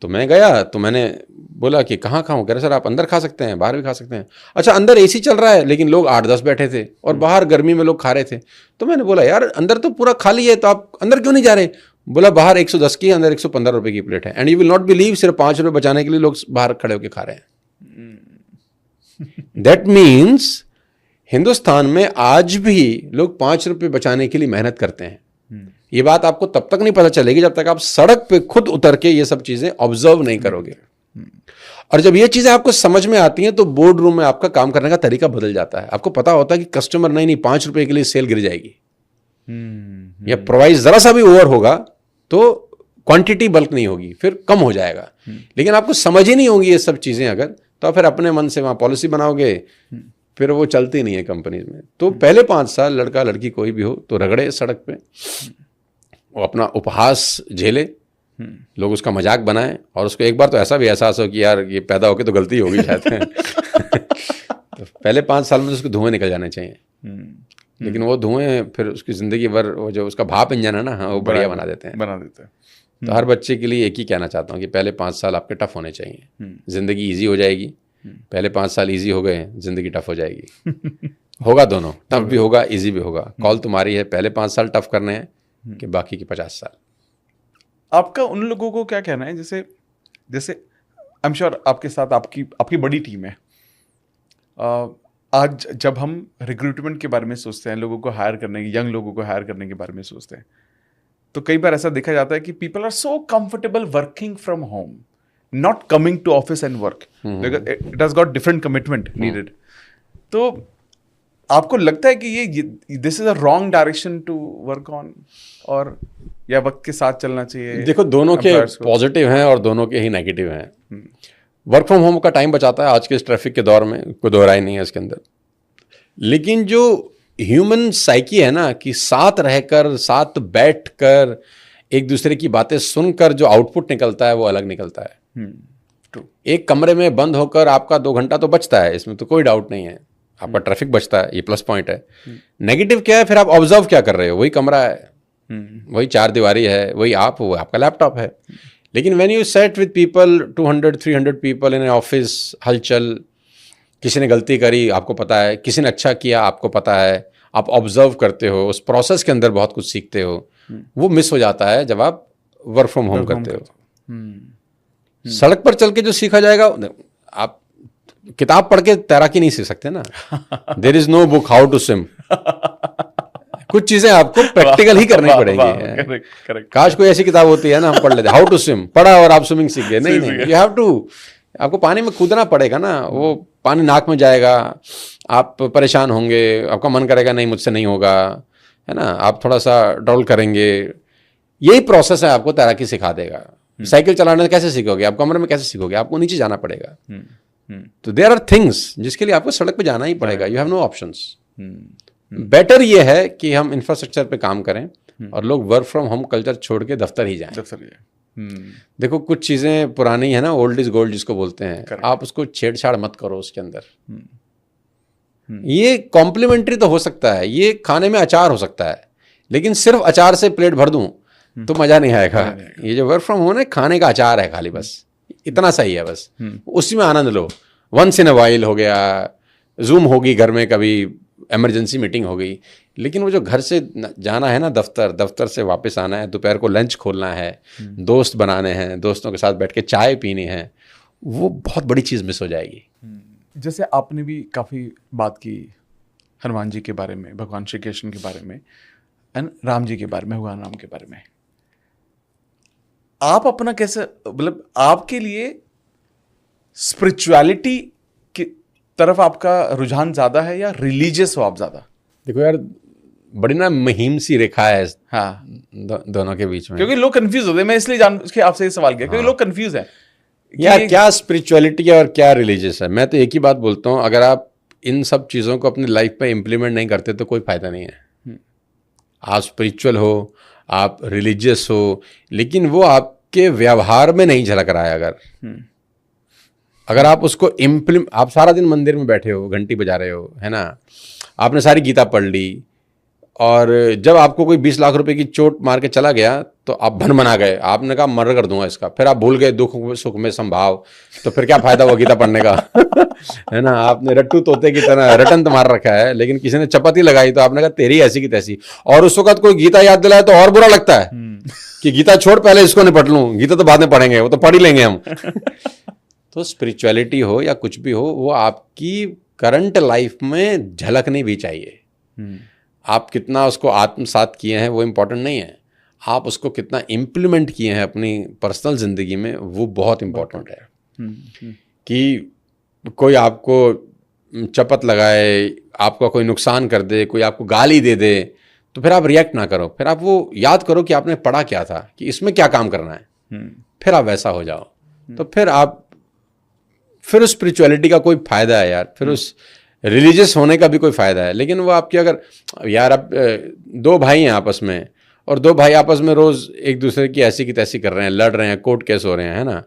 तो मैं गया तो मैंने बोला कि कहाँ खाऊं? कह रहे सर आप अंदर खा सकते हैं, बाहर भी खा सकते हैं। अच्छा, अंदर एसी चल रहा है लेकिन लोग 8-10 बैठे थे और बाहर गर्मी में लोग खा रहे थे। तो मैंने बोला यार अंदर तो पूरा खाली है, तो आप अंदर क्यों नहीं जा रहे? बोला बाहर 110 की, अंदर 115 रुपए की प्लेट है। And you will not believe, सिर्फ 5 रुपए बचाने के लिए लोग बाहर खड़े होकर खा रहे हैं। दैट मीन्स हिंदुस्तान में आज भी लोग 5 रुपए बचाने के लिए मेहनत करते हैं। ये बात आपको तब तक नहीं पता चलेगी जब तक आप सड़क पे खुद उतर के ये सब चीजें ऑब्जर्व नहीं करोगे। और जब ये चीजें आपको समझ में आती हैं तो बोर्ड रूम में आपका काम करने का तरीका बदल जाता है। आपको पता होता है कि कस्टमर नहीं 5 रुपए के लिए सेल गिर जाएगी, या प्राइस जरा सा भी ओवर होगा तो क्वांटिटी बल्क नहीं होगी, फिर कम हो जाएगा। लेकिन आपको समझ ही नहीं होगी ये सब चीजें अगर, तो फिर अपने मन से वहां पॉलिसी बनाओगे, फिर वो चलती नहीं है कंपनीज में। तो पहले 5 साल लड़का लड़की कोई भी हो तो रगड़े सड़क पे, वो अपना उपहास झेले, लोग उसका मजाक बनाएं, और उसको एक बार तो ऐसा भी एहसास हो कि यार ये पैदा होके तो गलती होगी शायद। तो पहले 5 साल में तो उसके धुएं निकल जाने चाहिए। लेकिन वो धुएं फिर उसकी जिंदगी भर, वो जो उसका भाप इंजन है ना, हाँ, वो बढ़िया बना देते हैं। तो हर बच्चे के लिए एक ही कहना चाहता हूँ कि पहले 5 साल आपके टफ होने चाहिए, जिंदगी ईजी हो जाएगी। पहले 5 साल ईजी हो गए, जिंदगी टफ हो जाएगी। होगा दोनों, टफ भी होगा, ईजी भी होगा। कॉल तुम्हारी है, पहले 5 साल टफ करने हैं कि बाकी के 50 साल। आपका उन लोगों को क्या कहना है, जैसे जैसे आई एम श्योर आपके साथ आपकी बड़ी टीम है। आज जब हम रिक्रूटमेंट के बारे में सोचते हैं, लोगों को हायर करने की, यंग लोगों को हायर करने के बारे में सोचते हैं, तो कई बार ऐसा देखा जाता है कि people are so comfortable working from home, not coming to office and work, it has got different commitment needed. तो आपको लगता है कि ये this is a wrong direction to work on, और या वक्त के साथ चलना चाहिए? देखो, दोनों के पॉजिटिव हैं और दोनों के ही नेगेटिव हैं। वर्क फ्रॉम होम का टाइम बचाता है आज के इस ट्रैफिक के दौर में, कोई दोहराई नहीं है इसके अंदर। लेकिन जो ह्यूमन साइकी है ना, कि साथ रहकर, साथ बैठकर, एक दूसरे की बातें सुनकर जो आउटपुट निकलता है वो अलग निकलता है। एक कमरे में बंद होकर आपका 2 घंटा तो बचता है, इसमें तो कोई डाउट नहीं है। आपका ट्रैफिक बचता है, ये प्लस पॉइंट है। नेगेटिव क्या है? फिर आप ऑब्जर्व क्या कर रहे हो? वही कमरा है, वही 4 दीवारी है, वही आप, वो आपका लैपटॉप है। लेकिन when you set with people, 200-300 people in an office, हलचल, किसी ने गलती करी आपको पता है, किसी ने अच्छा किया आपको पता है, आप ऑब्जर्व करते हो, उस प्रोसेस के अंदर बहुत कुछ सीखते हो। वो मिस हो जाता है जब आप वर्क फ्रॉम होम करते हो। सड़क पर चल के जो सीखा जाएगा, आप किताब पढ़ के तैराकी नहीं सीख सकते ना। There is no book how to swim. कुछ चीजें आपको प्रैक्टिकल ही करनी पड़ेंगी। काश कोई ऐसी किताब होती है ना, हम पढ़ लेते, हाउ टू स्विम, पढ़ा और आप स्विमिंग सीख गए। नहीं, यू हैव टू, आपको पानी में कूदना पड़ेगा ना। वो पानी नाक में जाएगा, आप परेशान होंगे, आपका मन करेगा नहीं मुझसे नहीं होगा, है ना, आप थोड़ा सा डॉल करेंगे। यही प्रोसेस है, आपको तैराकी सिखा देगा। साइकिल चलाना कैसे सीखोगे? आप कमरे में कैसे सीखोगे? आपको नीचे जाना पड़ेगा। तो देयर आर थिंग्स जिसके लिए आपको सड़क पे जाना ही पड़ेगा। You have no options. Better ये है कि हम इंफ्रास्ट्रक्चर पे काम करें और लोग वर्क फ्रॉम होम कल्चर छोड़ के दफ्तर ही जाएं। देखो, कुछ चीजें पुरानी है ना, ओल्ड इज गोल्ड जिसको बोलते हैं, आप उसको छेड़छाड़ मत करो उसके अंदर। ये कॉम्प्लीमेंट्री तो हो सकता है, ये खाने में अचार हो सकता है, लेकिन सिर्फ अचार से प्लेट भर दूं तो मजा नहीं आएगा। ये जो वर्क फ्रॉम होम है, खाने का अचार है खाली, बस इतना सही है, बस उसी में आनंद लो। वंस इन अ वाइल हो गया, जूम होगी घर में, कभी इमरजेंसी मीटिंग हो गई, लेकिन वो जो घर से जाना है ना दफ्तर, दफ्तर से वापस आना है, दोपहर को लंच खोलना है, दोस्त बनाने हैं, दोस्तों के साथ बैठ के चाय पीनी है, वो बहुत बड़ी चीज़ मिस हो जाएगी। जैसे आपने भी काफ़ी बात की हनुमान जी के बारे में, भगवान श्री कृष्ण के बारे में, एंड राम जी के बारे में, भगवान राम के बारे में। आप अपना कैसे, मतलब आपके लिए स्पिरिचुअलिटी की तरफ आपका रुझान ज़्यादा है या रिलीजियस हो आप ज़्यादा? देखो यार, बड़ी ना मुहिम सी रेखा है हाँ, दोनों के बीच में। क्योंकि लोग कंफ्यूज होते हैं। मैं इसलिए जान के आपसे ये सवाल किया क्योंकि लोग कंफ्यूज हैं या क्या स्पिरिचुअलिटी है और क्या रिलीजियस है। मैं तो एक ही बात बोलता हूँ, अगर आप इन सब चीज़ों को अपनी लाइफ में इम्प्लीमेंट नहीं करते तो कोई फायदा नहीं है। आप स्पिरिचुअल हो, आप रिलीजियस हो, लेकिन वो आपके व्यवहार में नहीं झलक रहा है। अगर आप उसको आप सारा दिन मंदिर में बैठे हो, घंटी बजा रहे हो, है ना, आपने सारी गीता पढ़ ली, और जब आपको कोई 20 लाख रुपए की चोट मार के चला गया तो आप भन बना गए, आपने कहा मर्डर कर दूंगा इसका, फिर आप भूल गए दुख सुख में संभाव, तो फिर क्या फायदा हुआ गीता पढ़ने का। है ना, आपने रट्टू तोते की तरह रटन तो मार रखा है, लेकिन किसी ने चपाती लगाई तो आपने कहा तेरी ऐसी की तैसी, और उस वक्त कोई गीता याद दिलाए तो और बुरा लगता है कि गीता छोड़, पहले इसको निपट लूं, गीता तो बाद में पढ़ेंगे, वो तो पढ़ ही लेंगे हम। तो स्पिरिचुअलिटी हो या कुछ भी हो, वो आपकी करंट लाइफ में झलकनी भी चाहिए। आप कितना उसको आत्मसात किए हैं वो इम्पोर्टेंट नहीं है, आप उसको कितना इम्प्लीमेंट किए हैं अपनी पर्सनल ज़िंदगी में, वो बहुत इम्पोर्टेंट है। कि कोई आपको चपत लगाए, आपका कोई नुकसान कर दे, कोई आपको गाली दे दे, तो फिर आप रिएक्ट ना करो, फिर आप वो याद करो कि आपने पढ़ा क्या था, कि इसमें क्या काम करना है, फिर आप वैसा हो जाओ। तो फिर उस स्पिरिचुअलिटी का कोई फ़ायदा है यार, फिर उस रिलीजियस होने का भी कोई फ़ायदा है। लेकिन वो आपके अगर यार अब दो भाई हैं आपस में, और दो भाई आपस में रोज़ एक दूसरे की ऐसी की तैसी कर रहे हैं, लड़ रहे हैं, कोर्ट केस हो रहे हैं, है ना,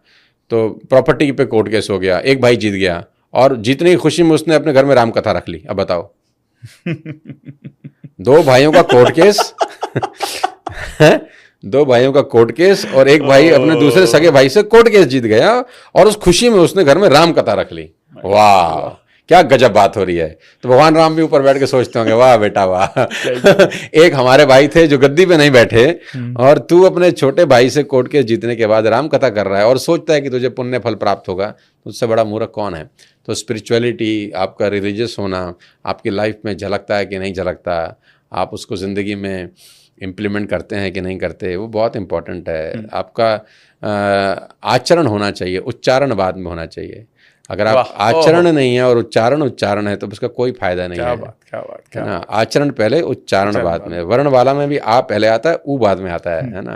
तो प्रॉपर्टी पे कोर्ट केस हो गया, एक भाई जीत गया, और जीतने की खुशी में उसने अपने घर में राम कथा रख ली। अब बताओ, दो भाइयों का कोर्ट केस दो भाइयों का कोर्ट केस, और एक भाई अपने दूसरे सगे भाई से कोर्ट केस जीत गया, और उस खुशी में उसने घर में राम कथा रख ली। वाह, क्या गजब बात हो रही है। तो भगवान राम भी ऊपर बैठ के सोचते होंगे, वाह बेटा वाह। एक हमारे भाई थे जो गद्दी पे नहीं बैठे, और तू अपने छोटे भाई से कोर्ट केस जीतने के बाद राम कथा कर रहा है और सोचता है कि तुझे पुण्य फल प्राप्त होगा, तो उससे बड़ा मूर्ख कौन है। तो स्पिरिचुअलिटी, आपका रिलीजियस होना आपकी लाइफ में झलकता है कि नहीं झलकता, आप उसको ज़िंदगी में इम्प्लीमेंट करते हैं कि नहीं करते, वो बहुत इंपॉर्टेंट है। आपका आचरण होना चाहिए, उच्चारण बाद में होना चाहिए। अगर आप आचरण नहीं है और उच्चारण है तो उसका कोई फायदा नहीं है। क्या बात ना, आचरण पहले, उच्चारण बाद में। वर्ण वाला में भी आ पहले आता है, ऊ बाद में आता है ना।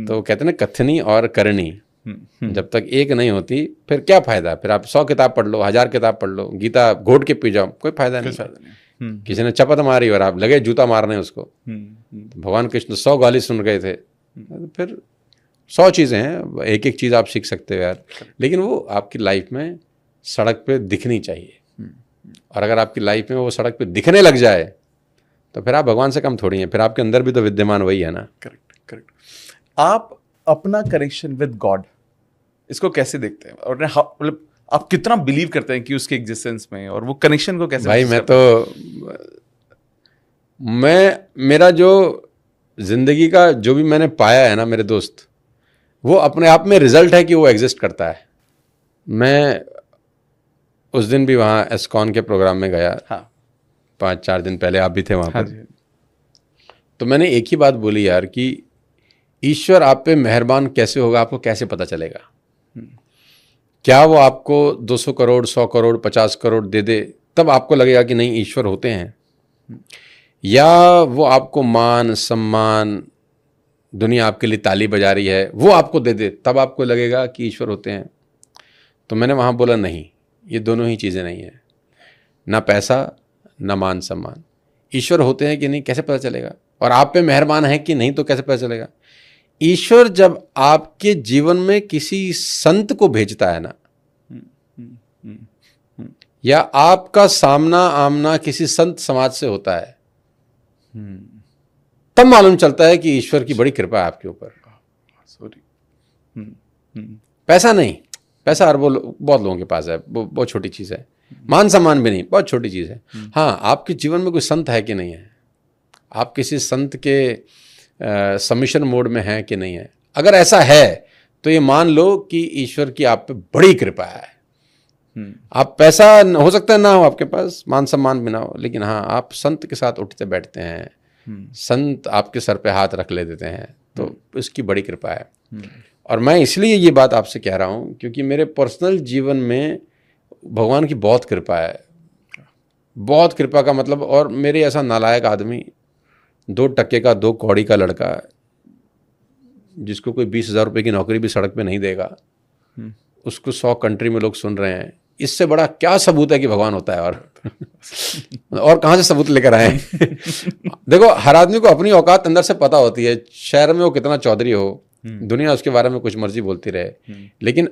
तो कहते हैं कथनी और करनी जब तक एक नहीं होती फिर क्या फायदा। फिर आप 100 किताब पढ़ लो, 1000 किताब पढ़ लो, गीता घोट के पी जाओ, कोई फायदा नहीं। किसी ने चपत मारी और आप लगे जूता मारने उसको। भगवान कृष्ण 100 गाली सुन गए थे, फिर 100 चीज़ें हैं, एक एक चीज़ आप सीख सकते हो यार, लेकिन वो आपकी लाइफ में सड़क पे दिखनी चाहिए। और अगर आपकी लाइफ में वो सड़क पे दिखने लग जाए तो फिर आप भगवान से कम थोड़ी हैं, फिर आपके अंदर भी तो विद्यमान वही है ना। करेक्ट। आप अपना कनेक्शन विद गॉड इसको कैसे देखते हैं, और मतलब आप कितना बिलीव करते हैं कि उसके एग्जिस्टेंस में, और वो कनेक्शन को कैसे? भाई मेरा जो जिंदगी का जो भी मैंने पाया है ना मेरे दोस्त, वो अपने आप में रिजल्ट है कि वो एग्जिस्ट करता है। मैं उस दिन भी वहाँ एस्कॉन के प्रोग्राम में गया। हाँ, 5-4 दिन पहले आप भी थे वहाँ पर। तो मैंने एक ही बात बोली यार कि ईश्वर आप पे मेहरबान कैसे होगा, आपको कैसे पता चलेगा? क्या वो आपको 200 करोड़, 100 करोड़, 50 करोड़ दे दे तब आपको लगेगा कि नहीं ईश्वर होते हैं? या वो आपको मान सम्मान, दुनिया आपके लिए ताली बजा रही है, वो आपको दे दे तब आपको लगेगा कि ईश्वर होते हैं? तो मैंने वहाँ बोला नहीं, ये दोनों ही चीज़ें नहीं है, ना पैसा ना मान सम्मान। ईश्वर होते हैं कि नहीं कैसे पता चलेगा? और आप पे मेहरबान है कि नहीं तो कैसे पता चलेगा? ईश्वर जब आपके जीवन में किसी संत को भेजता है ना, या आपका सामना आमना किसी संत समाज से होता है, तब मालूम चलता है कि ईश्वर की बड़ी कृपा है आपके ऊपर। पैसा नहीं, पैसा अरबों बहुत लोगों के पास है, वो बहुत छोटी चीज़ है। मान सम्मान भी नहीं, बहुत छोटी चीज़ है। हाँ, आपके जीवन में कोई संत है कि नहीं है, आप किसी संत के सबमिशन मोड में हैं कि नहीं है। अगर ऐसा है तो ये मान लो कि ईश्वर की आप पे बड़ी कृपा है। आप पैसा हो सकता है ना हो आपके पास, मान सम्मान भी ना हो, लेकिन हाँ आप संत के साथ उठते बैठते हैं, संत आपके सर पे हाथ रख ले देते हैं, तो इसकी बड़ी कृपा है। और मैं इसलिए ये बात आपसे कह रहा हूँ क्योंकि मेरे पर्सनल जीवन में भगवान की बहुत कृपा है, बहुत कृपा का मतलब। और मेरे ऐसा नालायक आदमी 2 टके का 2 कौड़ी का लड़का जिसको कोई 20,000 रुपये की नौकरी भी सड़क पे नहीं देगा, उसको 100 कंट्री में लोग सुन रहे हैं। इससे बड़ा क्या सबूत है कि भगवान होता है? और कहाँ से सबूत लेकर आए? देखो, हर आदमी को अपनी औकात अंदर से पता होती है। शहर में वो कितना चौधरी हो, दुनिया उसके बारे में कुछ मर्जी बोलती रहे, लेकिन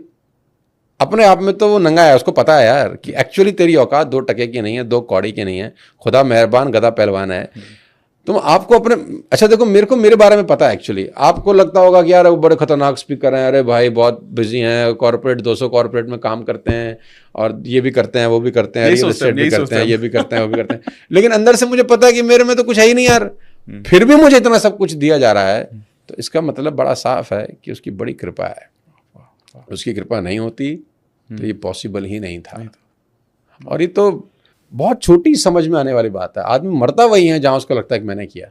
अपने आप में तो वो नंगा है। उसको पता है यार कि एक्चुअली तेरी औकात 2 टके की नहीं है, 2 कौड़ी की नहीं है। खुदा मेहरबान, गधा पहलवान है। तुम आपको अपने, अच्छा देखो, मेरे को मेरे बारे में पता है एक्चुअली। आपको लगता होगा कि यार वो बड़े खतरनाक स्पीकर हैं, अरे भाई बहुत बिजी हैं, कॉर्पोरेट 200 कॉर्पोरेट में काम करते हैं और ये भी करते हैं, वो भी करते हैं, रियल एस्टेट भी करते हैं, ये भी करते हैं, वो भी करते हैं। लेकिन अंदर से मुझे पता है कि मेरे में तो कुछ है ही नहीं यार, फिर भी मुझे इतना सब कुछ दिया जा रहा है। तो इसका मतलब बड़ा साफ है कि उसकी बड़ी कृपा है। उसकी कृपा नहीं होती तो ये पॉसिबल ही नहीं था। और ये तो बहुत छोटी समझ में आने वाली बात है। आदमी मरता वही है जहां उसको लगता है कि मैंने किया।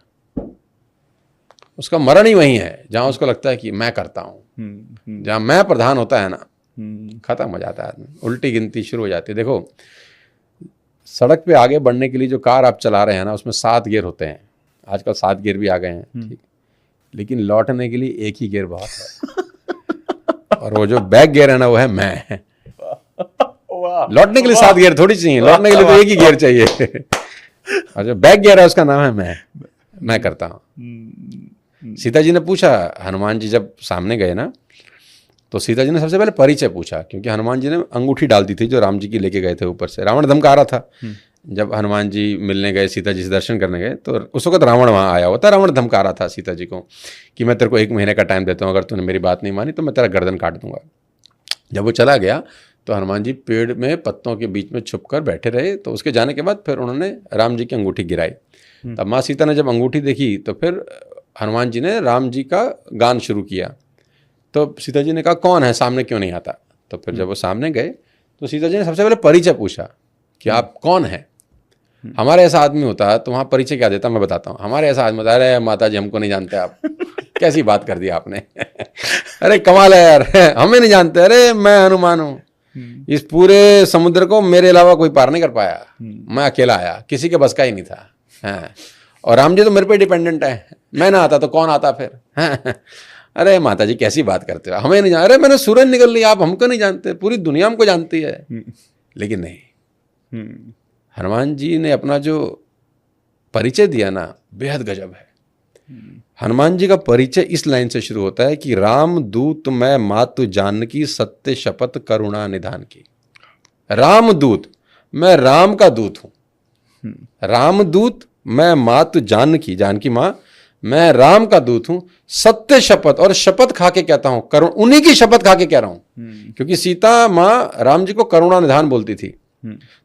उसका मरण ही वही है जहां उसको लगता है कि मैं करता हूं। जहां मैं प्रधान होता है ना, खत्म हो जाता है आदमी, उल्टी गिनती शुरू हो जाती है। देखो, सड़क पे आगे बढ़ने के लिए जो कार आप चला रहे हैं ना, उसमें 7 गियर होते हैं। आजकल 7 गियर भी आ गए हैं, ठीक, लेकिन लौटने के लिए एक ही गियर बहुत है। और वो जो बैक गियर है ना, वो है मैं। लौटने के लिए 7 गियर थोड़ी चाहिए, लौटने के लिए तो एक ही गियर चाहिए। और जो बैक गियर है उसका नाम है मैं करता हूं। सीता जी ने पूछा, हनुमान जी जब सामने गए ना, तो सीता जी ने सबसे पहले परिचय पूछा, क्योंकि हनुमान जी ने अंगूठी डाल दी थी जो राम जी की लेके गए थे ऊपर से। रावण धमका रहा था। जब हनुमान जी मिलने गए, सीता जी से दर्शन करने गए, तो उस वक्त रावण वहाँ आया हुआ था। रावण धमका रहा था सीता जी को कि मैं तेरे को 1 महीने का टाइम देता हूँ, अगर तूने मेरी बात नहीं मानी तो मैं तेरा गर्दन काट दूंगा। जब वो चला गया तो हनुमान जी पेड़ में पत्तों के बीच में छुपकर बैठे रहे। तो उसके जाने के बाद फिर उन्होंने राम जी की अंगूठी गिराई। तब माँ सीता ने जब अंगूठी देखी तो फिर हनुमान जी ने राम जी का गान शुरू किया। तो सीता जी ने कहा, कौन है, सामने क्यों नहीं आता? तो फिर जब वो सामने गए तो सीता जी ने सबसे पहले परिचय पूछा कि आप कौन हैं। हमारे ऐसा आदमी होता तो वहाँ परिचय क्या देता, मैं बताता हूँ। हमारे ऐसा आदमी होता, अरे माता जी हमको नहीं जानते आप। कैसी बात कर दी आपने। अरे कमाल है यार, हमें नहीं जानते। अरे मैं हनुमान हूँ, इस पूरे समुद्र को मेरे अलावा कोई पार नहीं कर पाया, मैं अकेला आया, किसी के बस का ही नहीं था। हाँ। और राम जी तो मेरे पे डिपेंडेंट है, मैं ना आता तो कौन आता फिर। हाँ। अरे माता जी कैसी बात करते हो, हमें नहीं जान, अरे मैंने सूरज निकल ली, आप हमको नहीं जानते, पूरी दुनिया हमको जानती है। लेकिन नहीं, हनुमान जी ने अपना जो परिचय दिया ना, बेहद गजब है। हनुमान जी का परिचय इस लाइन से शुरू होता है कि राम दूत मैं मातु जानकी, सत्य शपथ करुणा निधान की। राम दूत, मैं राम का दूत हूं। राम दूत मैं मातु जानकी, जानकी मां, मैं राम का दूत हूं। सत्य शपथ, और शपथ खा के कहता हूं, करुण, उन्हीं की शपथ खा के कह रहा हूं। क्योंकि सीता मां राम जी को करुणा निधान बोलती थी,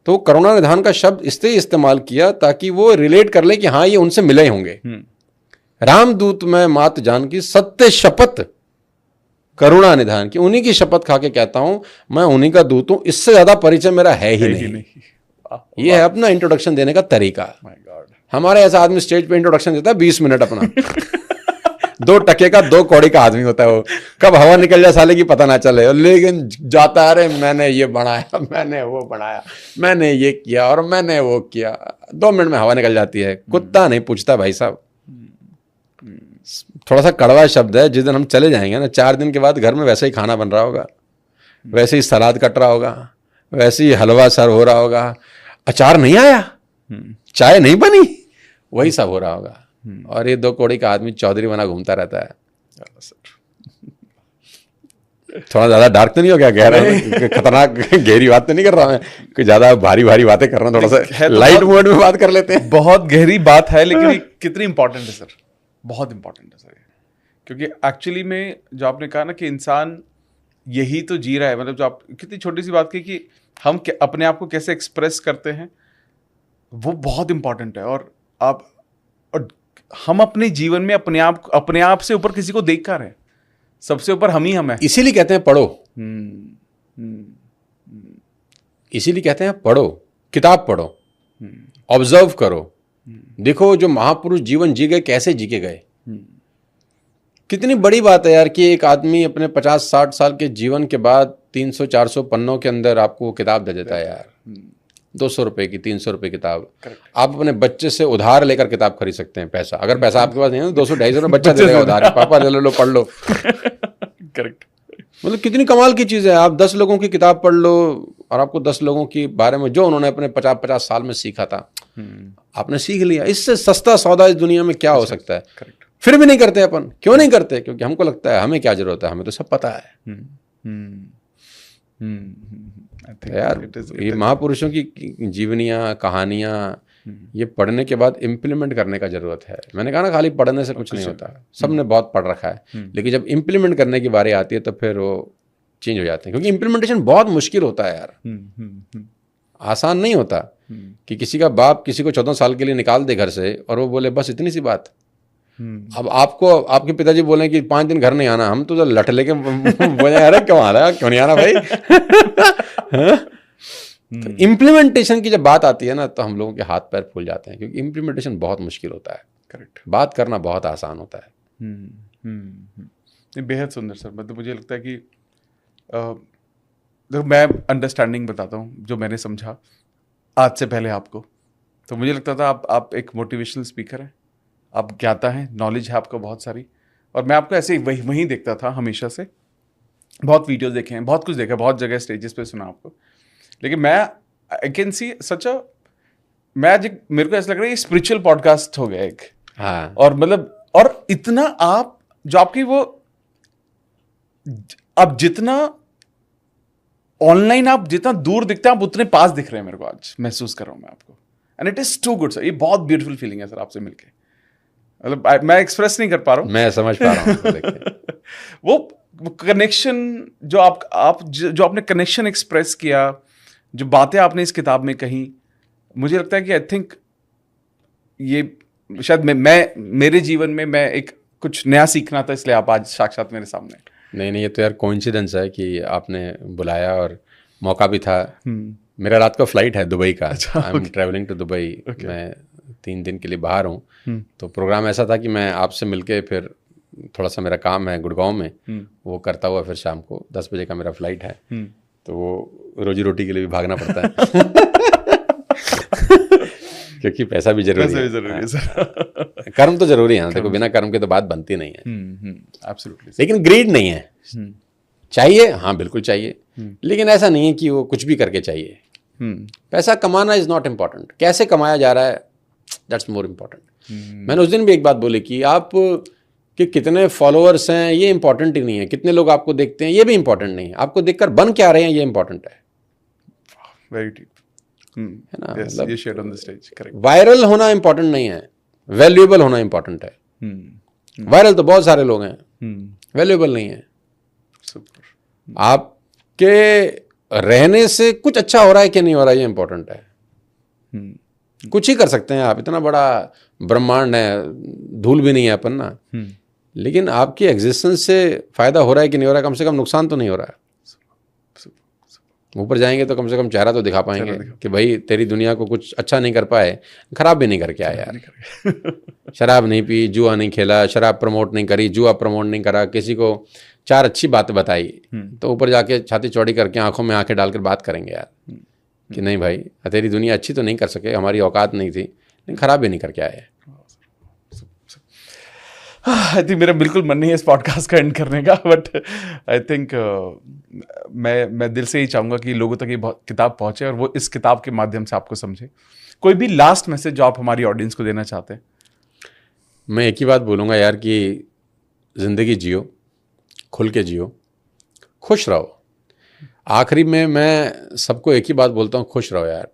तो करुणा निधान का शब्द इसलिए इस्तेमाल किया ताकि वो रिलेट कर ले कि हाँ ये उनसे मिले होंगे। रामदूत मैं मात जानकी, सत्य शपथ करुणा निधान की, उन्हीं की शपथ खा के कहता हूं मैं उन्हीं का दूत हूं। इससे ज्यादा परिचय मेरा है ही नहीं। ये है अपना इंट्रोडक्शन देने का तरीका। हमारे ऐसा आदमी स्टेज पे इंट्रोडक्शन देता है 20 मिनट अपना। 2 टके का 2 कौड़ी का आदमी होता है वो, कब हवा निकल जाए साले की पता ना चले। लेकिन जाता है, अरे मैंने ये बनाया, मैंने वो बनाया, मैंने ये किया और मैंने वो किया। 2 मिनट में हवा निकल जाती है। कुत्ता नहीं पूछता भाई साहब। थोड़ा सा कड़वा शब्द है। जिस दिन हम चले जाएंगे ना, 4 दिन के बाद घर में वैसे ही खाना बन रहा होगा, वैसे ही सलाद कट रहा होगा, वैसे ही हलवा सर्व हो रहा होगा, अचार नहीं आया, चाय नहीं बनी, वही सब हो रहा होगा। और ये 2 कौड़ी का आदमी चौधरी बना घूमता रहता है। थोड़ा ज्यादा डार्क तो नहीं हो गया, कह रहा है खतरनाक गहरी बात तो नहीं कर रहा मैं, कुछ ज्यादा भारी भारी बातें कर रहा हूँ। थोड़ा सा लाइट मोड में बात कर लेते हैं। बहुत गहरी बात है, लेकिन ये कितनी इंपॉर्टेंट है सर, बहुत इंपॉर्टेंट है सर। क्योंकि एक्चुअली में जो आपने कहा ना कि इंसान यही तो जी रहा है, मतलब जो आप कितनी छोटी सी बात की कि हम अपने आप को कैसे एक्सप्रेस करते हैं, वो बहुत इंपॉर्टेंट है। और हम अपने जीवन में अपने आप से ऊपर किसी को देख कर रहे हैं, सबसे ऊपर हम ही हम हैं। इसीलिए कहते हैं पढ़ो, इसीलिए कहते हैं पढ़ो, किताब पढ़ो, ऑब्जर्व करो, देखो जो महापुरुष जीवन जी गए कैसे जी के गए। कितनी बड़ी बात है यार कि एक आदमी अपने 50-60 साल के जीवन के बाद 300-400 पन्नों के अंदर आपको किताब दे देता है यार। 200 रुपए की, 300 रुपए की किताब। आप अपने बच्चे से उधार लेकर किताब खरीद सकते हैं। पैसा, अगर पैसा आपके पास नहीं है तो 200-250 रुपये बच्चा दे देगा उधार, पापा ले लो पढ़ लो। करेक्ट। मतलब कितनी कमाल की चीज़ है। आप 10 लोगों की किताब पढ़ लो और आपको 10 लोगों के बारे में जो उन्होंने अपने 50-50 साल में सीखा था आपने सीख लिया। इससे सस्ता सौदा इस दुनिया में क्या हो सकता है। करेक्ट। फिर भी नहीं करते अपन। क्यों नहीं करते? क्योंकि हमको लगता है हमें क्या जरूरत है, हमें तो सब पता है। यार ये महापुरुषों की जीवनियाँ, कहानियाँ, ये पढ़ने के बाद इम्प्लीमेंट करने का जरूरत है। मैंने कहा ना, खाली पढ़ने से कुछ नहीं होता। सबने बहुत पढ़ रखा है, लेकिन जब इम्प्लीमेंट करने की बारी आती है तो फिर वो चेंज हो जाते हैं। क्योंकि इम्प्लीमेंटेशन बहुत मुश्किल होता है यार, आसान नहीं होता। कि किसी का बाप किसी को 14 साल के लिए निकाल दे घर से और वो बोले बस इतनी सी बात। अब आपको आपके पिताजी बोले कि 5 दिन घर नहीं आना, हम तो लठ लेके बोले अरे क्यों आ रहा है, क्यों नहीं आना भाई। तो इम्प्लीमेंटेशन की जब बात आती है ना तो हम लोगों के हाथ पैर फूल जाते हैं, क्योंकि इम्प्लीमेंटेशन बहुत मुश्किल होता है। करेक्ट। बात करना बहुत आसान होता है। बेहद सुंदर सर। मतलब मुझे लगता है कि देखो, मैं अंडरस्टैंडिंग बताता हूँ जो मैंने समझा आज से पहले आपको। तो मुझे लगता था आप एक मोटिवेशनल स्पीकर हैं, आप ज्ञाता हैं, नॉलेज है आपको बहुत सारी, और मैं आपको ऐसे ही वहीं देखता था हमेशा से। बहुत वीडियोस देखे हैं, बहुत कुछ देखा, बहुत जगह स्टेजेस पे सुना आपको, लेकिन मैं आई कैन सी सच अ मेरे को ऐसा लग रहा है ये स्पिरिचुअल पॉडकास्ट हो गया एक। हाँ। और मतलब और इतना आप जो आपकी वो अब जितना ऑनलाइन आप जितना दूर दिखते हैं आप उतने पास दिख रहे हैं। मेरे को आज महसूस कर रहा हूं मैं आपको, and it is too good sir. ये बहुत ब्यूटीफुल फीलिंग है सर आपसे मिलके। मतलब मैं एक्सप्रेस नहीं कर पा रहा हूं। मैं समझ पा रहा हूं। वो कनेक्शन जो जो आपने कनेक्शन एक्सप्रेस किया, जो बातें आपने इस किताब में कही, मुझे लगता है कि आई थिंक ये शायद मैं मेरे जीवन में मैं एक कुछ नया सीखना था, इसलिए आप आज साक्षात मेरे सामने। नहीं, ये तो यार कोइंसिडेंस है कि आपने बुलाया और मौका भी था। मेरा रात को फ्लाइट है दुबई का। I am travelling to Dubai. मैं 3 दिन के लिए बाहर हूँ। तो प्रोग्राम ऐसा था कि मैं आपसे मिलके फिर थोड़ा सा मेरा काम है गुड़गांव में, वो करता हुआ फिर शाम को 10 बजे का मेरा फ्लाइट है। तो वो रोजी रोटी के लिए भी भागना पड़ता है। क्योंकि पैसा भी जरूरी है सर। कर्म तो जरूरी है ना, देखो बिना कर्म के तो बात बनती नहीं है। एब्सोल्युटली। लेकिन ग्रीड नहीं है। चाहिए, हाँ बिल्कुल चाहिए, लेकिन ऐसा नहीं है कि वो कुछ भी करके चाहिए। पैसा कमाना इज नॉट इम्पॉर्टेंट, कैसे कमाया जा रहा है दैट्स मोर इम्पॉर्टेंट। मैंने उस दिन भी एक बात बोली कि आप कि कितने फॉलोअर्स हैं ये इंपॉर्टेंट ही नहीं है, कितने लोग आपको देखते हैं ये भी इंपॉर्टेंट नहीं है, आपको देखकर बन क्या रहे हैं ये इंपॉर्टेंट है। वेरी डीप है ना। Yes, you shared on the stage, correct. Viral होना इंपॉर्टेंट नहीं है, वैल्यूएबल होना इंपॉर्टेंट है। वायरल तो बहुत सारे लोग हैं, वैल्यूएबल नहीं है। Super. आपके रहने से कुछ अच्छा हो रहा है कि नहीं हो रहा है ये इंपॉर्टेंट है। कुछ ही कर सकते हैं आप, इतना बड़ा ब्रह्मांड है, धूल भी नहीं है अपन ना। लेकिन आपकी एग्जिस्टेंस से फायदा हो रहा है कि नहीं हो रहा है, कम से कम नुकसान तो नहीं हो रहा है। ऊपर जाएंगे तो कम से कम चेहरा तो दिखा पाएंगे कि भाई तेरी दुनिया को कुछ अच्छा नहीं कर पाए, खराब भी नहीं करके आया यार। शराब नहीं पी, जुआ नहीं खेला, शराब प्रमोट नहीं करी, जुआ प्रमोट नहीं करा, किसी को 4 अच्छी बातें बताई, तो ऊपर जाके छाती चौड़ी करके आंखों में आंखें डालकर बात करेंगे यार कि नहीं भाई तेरी दुनिया अच्छी तो नहीं कर सके, हमारी औकात नहीं थी, लेकिन खराब भी नहीं करके आए। आई थिंक मेरा बिल्कुल मन नहीं है इस पॉडकास्ट का एंड करने का, बट आई थिंक मैं दिल से ही चाहूँगा कि लोगों तक ये किताब पहुँचे और वो इस किताब के माध्यम से आपको समझे। कोई भी लास्ट मैसेज जो आप हमारी ऑडियंस को देना चाहते हैं? मैं एक ही बात बोलूँगा यार कि ज़िंदगी जियो, खुल के जियो, खुश रहो। आखिरी में मैं सबको एक ही बात बोलता हूँ, खुश रहो यार,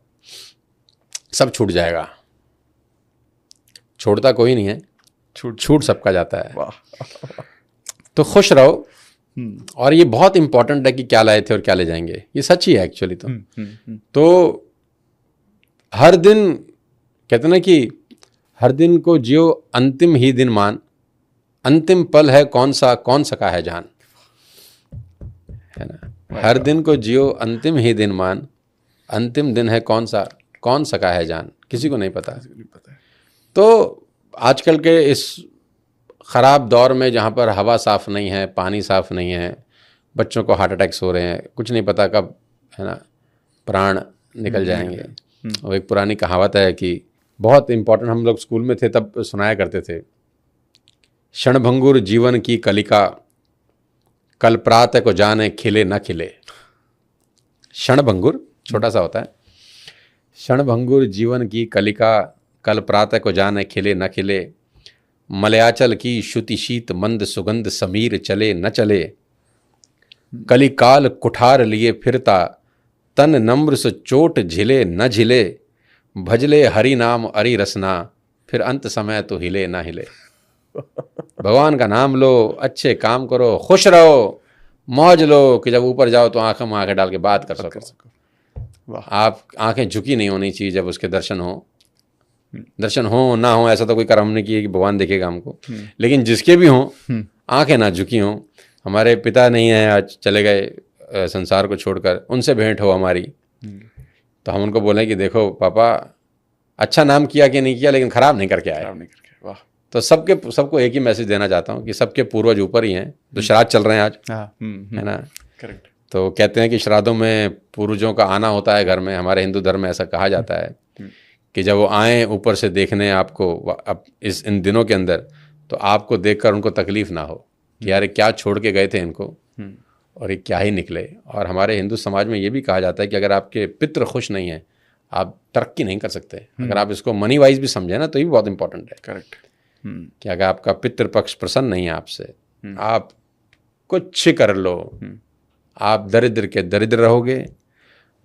सब छूट जाएगा। छोड़ता कोई नहीं है, छूट सबका जाता है। तो खुश रहो। और ये बहुत इंपॉर्टेंट है कि क्या लाए थे और क्या ले जाएंगे, ये सच ही है एक्चुअली। तो हर दिन कहते ना कि हर दिन को जियो अंतिम ही दिन मान, अंतिम पल है कौन सका है जान, है ना। हर दिन को जियो अंतिम ही दिन मान, अंतिम दिन है कौन सका है जान, किसी को नहीं पता। तो आजकल के इस ख़राब दौर में जहाँ पर हवा साफ़ नहीं है, पानी साफ़ नहीं है, बच्चों को हार्ट अटैक्स हो रहे हैं, कुछ नहीं पता कब है ना प्राण निकल जाएंगे। और एक पुरानी कहावत है कि बहुत इंपॉर्टेंट, हम लोग स्कूल में थे तब सुनाया करते थे, क्षणभंगुर जीवन की कलिका, कल प्रातः को जाने खिले न खिले। क्षणभंगुर छोटा सा होता है, क्षणभंगुर जीवन की कलिका, कल प्रातः को जाने खिले न खिले, मलयाचल की श्रुति शीत मंद सुगंध समीर चले न चले, कलिकाल कुठार लिए फिरता, तन नम्र से चोट झिले न झिले, भजले हरि नाम अरि रसना, फिर अंत समय तो हिले ना हिले। भगवान का नाम लो, अच्छे काम करो, खुश रहो, मौज लो, कि जब ऊपर जाओ तो आंखों में आंखें डाल के बात कर सको। आप आंखें झुकी नहीं होनी चाहिए जब उसके दर्शन हो। दर्शन हो ना हो ऐसा तो कोई कर्म नहीं किया कि भगवान देखेगा हमको, लेकिन जिसके भी हों आंखें ना झुकी हों। हमारे पिता नहीं है, आज चले गए संसार को छोड़कर, उनसे भेंट हो हमारी, तो हम उनको बोलें कि देखो पापा, अच्छा नाम किया कि नहीं किया, लेकिन खराब नहीं करके आए। वाह। तो सबको एक ही मैसेज देना चाहता हूँ कि सबके पूर्वज ऊपर ही हैं। तो श्राद्ध चल रहे हैं आज, है ना? करेक्ट। तो कहते हैं कि श्राद्धों में पूर्वजों का आना होता है घर में। हमारे हिंदू धर्म में ऐसा कहा जाता है कि जब वो आए ऊपर से देखने आपको अब इन दिनों के अंदर, तो आपको देखकर उनको तकलीफ ना हो कि यार क्या छोड़ के गए थे इनको और ये क्या ही निकले। और हमारे हिंदू समाज में ये भी कहा जाता है कि अगर आपके पितृ खुश नहीं हैं, आप तरक्की नहीं कर सकते। अगर आप इसको मनी वाइज भी समझे ना, तो ये भी बहुत इंपॉर्टेंट है। करेक्ट। कि अगर आपका पितृपक्ष प्रसन्न नहीं है आपसे, आप कुछ कर लो, आप दरिद्र के दरिद्र रहोगे।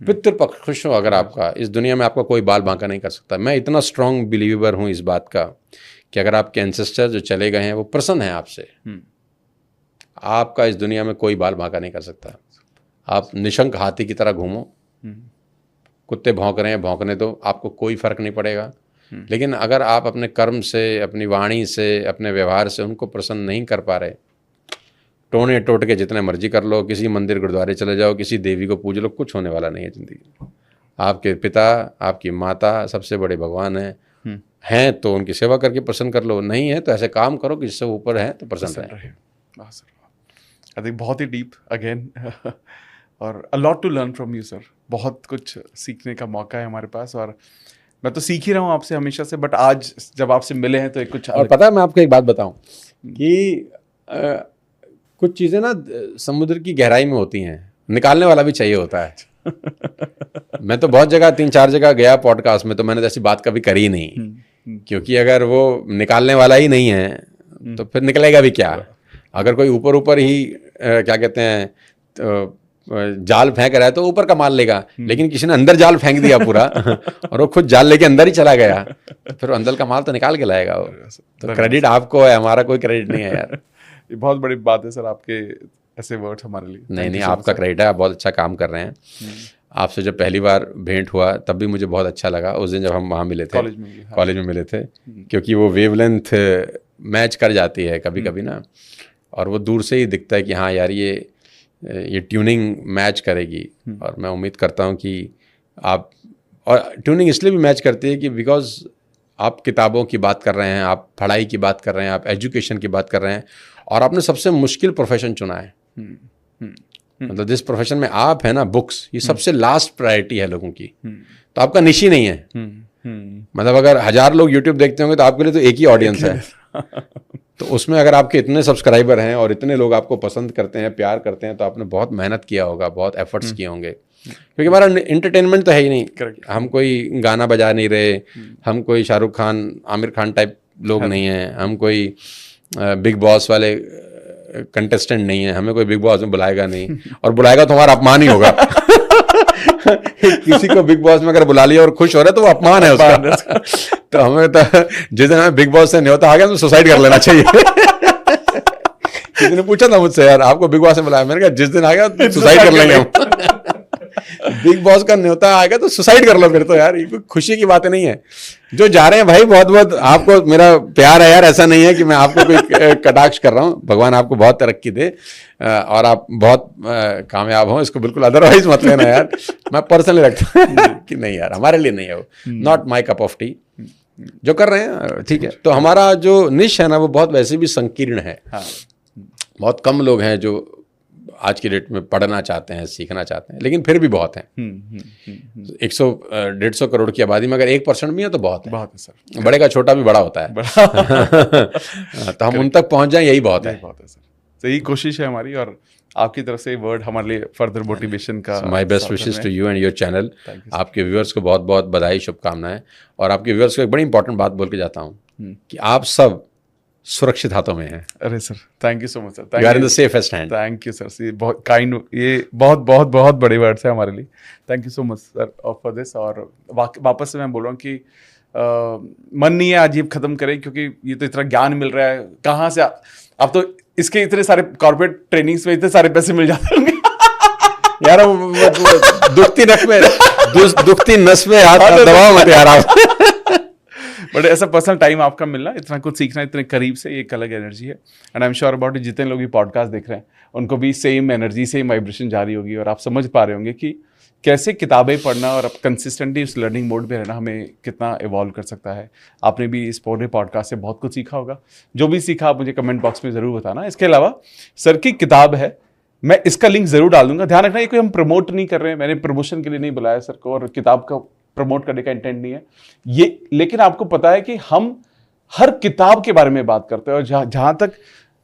पितृपक्ष खुश हो अगर आपका, इस दुनिया में आपका कोई बाल बांका नहीं कर सकता। मैं इतना स्ट्रांग बिलीवर हूँ इस बात का कि अगर आपके एंसेस्टर जो चले गए हैं वो प्रसन्न हैं आपसे, आपका इस दुनिया में कोई बाल बांका नहीं कर सकता। आप निशंक हाथी की तरह घूमो, कुत्ते भौंक रहे हैं भौंकने दो, आपको कोई फर्क नहीं पड़ेगा। लेकिन अगर आप अपने कर्म से, अपनी वाणी से, अपने व्यवहार से उनको प्रसन्न नहीं कर पा रहे, टोने टोट के जितने मर्जी कर लो, किसी मंदिर गुरुद्वारे चले जाओ, किसी देवी को पूज लो, कुछ होने वाला नहीं है जिंदगी। आपके पिता, आपकी माता सबसे बड़े भगवान हैं तो उनकी सेवा करके प्रसन्न कर लो, नहीं है तो ऐसे काम करो कि जिससे ऊपर है तो प्रसन्न रहे। आई थिंक बहुत ही डीप अगेन और a lot to learn from you sir. बहुत कुछ सीखने का मौका है हमारे पास, और मैं तो सीख ही रहा हूँ आपसे हमेशा से, बट आज जब आपसे मिले हैं तो एक कुछ और पता है, मैं आपको एक बात बताऊं कि कुछ चीज़ें ना समुद्र की गहराई में होती हैं, निकालने वाला भी चाहिए होता है। मैं तो बहुत जगह 3-4 जगह गया पॉडकास्ट में, तो मैंने ऐसी बात कभी करी नहीं, क्योंकि अगर वो निकालने वाला ही नहीं है तो फिर निकलेगा भी क्या। अगर कोई ऊपर ऊपर ही क्या कहते हैं जाल फेंक रहा है तो ऊपर का माल लेगा, लेकिन किसी ने अंदर जाल फेंक दिया पूरा और वो खुद जाल लेके अंदर ही चला गया, तो फिर अंदर का माल तो निकाल के लाएगा वो। तो क्रेडिट आपको है, हमारा कोई क्रेडिट नहीं है यार। ये बहुत बड़ी बात है सर, आपके ऐसे वर्ड्स हमारे लिए। नहीं, आपका क्रेडिट है, आप बहुत अच्छा काम कर रहे हैं। आपसे जब पहली बार भेंट हुआ तब भी मुझे बहुत अच्छा लगा, उस दिन जब हम वहाँ मिले थे, कॉलेज में मिले थे, क्योंकि वो वेवलेंथ मैच कर जाती है कभी कभी ना, और वो दूर से ही दिखता है कि हाँ यार ये ट्यूनिंग मैच करेगी। और मैं उम्मीद करता हूँ कि आप, और ट्यूनिंग इसलिए भी मैच करती है कि बिकॉज आप किताबों की बात कर रहे हैं, आप पढ़ाई की बात कर रहे हैं, आप एजुकेशन की बात कर रहे हैं, और आपने सबसे मुश्किल प्रोफेशन चुना है। मतलब जिस प्रोफेशन में आप है ना, बुक्स, ये सबसे लास्ट प्रायोरिटी है लोगों की, तो आपका निश ही नहीं है। मतलब अगर 1000 लोग यूट्यूब देखते होंगे तो आपके लिए तो एक ही ऑडियंस है। तो उसमें अगर आपके इतने सब्सक्राइबर हैं और इतने लोग आपको पसंद करते हैं, प्यार करते हैं, तो आपने बहुत मेहनत किया होगा, बहुत एफर्ट्स किए होंगे। क्योंकि हमारा इंटरटेनमेंट तो है ही नहीं, हम कोई गाना बजा नहीं रहे, हम कोई शाहरुख खान, आमिर खान टाइप लोग नहीं हैं, हम कोई बिग बॉस वाले कंटेस्टेंट नहीं है, हमें कोई बिग बॉस में बुलाएगा नहीं, और बुलाएगा तो हमारा अपमान ही होगा। किसी को बिग बॉस में अगर बुला लिया और खुश हो रहा है तो वो अपमान है उसका। तो हमें तो जिस दिन हमें बिग बॉस से न्योता आ गया तो सुसाइड कर लेना चाहिए। किसी ने पूछा था मुझसे, यार आपको बिग बॉस से बुलाया, मैंने कहा जिस दिन आ गया तो सुसाइड कर लेंगे हम। बिग बॉस का न्योता आएगा तो सुसाइड कर लो फिर तो यार, ये कोई खुशी की बातें नहीं है। जो जा रहे हैं भाई, बहुत बहुत आपको मेरा प्यार है यार, ऐसा नहीं है कि मैं आपको कोई कटाक्ष कर रहा हूँ। भगवान आपको बहुत तरक्की दे और आप बहुत कामयाब हो, इसको बिल्कुल अदरवाइज मत लेना यार। मैं पर्सनली रखता हूँ कि नहीं यार, हमारे लिए नहीं है वो, not my cup of T. जो कर रहे हैं ठीक है। तो हमारा जो निश है ना, वो बहुत वैसे भी संकीर्ण है। बहुत कम लोग हैं जो आज की डेट में पढ़ना चाहते हैं, सीखना चाहते हैं, लेकिन फिर भी बहुत हैं। 100-150 करोड़ की आबादी में अगर 1% भी है तो बहुत है सर। बड़े का छोटा भी बड़ा होता है। तो हम उन तक पहुंच जाएं, यही बहुत है सर। तो यही कोशिश है हमारी, और आपकी तरफ से वर्ड हमारे लिए फर्दर मोटिवेशन का। My best wishes to you and your channel. आपके व्यूअर्स को बहुत बहुत बधाई, शुभकामनाएं। और आपके व्यूअर्स को एक बड़ी इंपॉर्टेंट बात बोल के जाता हूँ कि आप सब सुरक्षित हाथों में हैं। अरे sir, thank you so much sir. You are in the safest hand. Thank you sir. ये बहुत काइंड, ये बहुत बहुत बहुत बड़े वर्ड्स है हमारे लिए। Thank you so much sir for this. और वापस से मैं बोल रहा हूँ कि मन नहीं है आज ये खत्म करें, क्योंकि ये तो इतना ज्ञान मिल रहा है। कहाँ से आप तो इसके इतने सारे कॉर्पोरेट ट्रेनिंग्स में इतने सारे पैसे मिल जाते होंगे यार। दुखती नस में हाथ दबाओ मत यार आप। बट ऐसा पर्सनल टाइम आपका मिलना, इतना कुछ सीखना इतने करीब से, एक अलग एनर्जी है। And I am sure about जितने लोग ये पॉडकास्ट देख रहे हैं उनको भी सेम एनर्जी, सेम वाइब्रेशन जारी होगी, और आप समझ पा रहे होंगे कि कैसे किताबें पढ़ना और कंसिस्टेंटली उस लर्निंग मोड में रहना हमें कितना इवॉल्व कर सकता है। आपने भी इस पूरे पॉडकास्ट से बहुत कुछ सीखा होगा। जो भी सीखा आप मुझे कमेंट बॉक्स में ज़रूर बताना। इसके अलावा सर की किताब है, मैं इसका लिंक ज़रूर डाल दूंगा। ध्यान रखना, ये कोई हम प्रमोट नहीं कर रहे हैं, मैंने प्रमोशन के लिए नहीं बुलाया सर को, और किताब का प्रमोट करने का इंटेंट नहीं है ये। लेकिन आपको पता है कि हम हर किताब के बारे में बात करते हैं, और जहाँ तक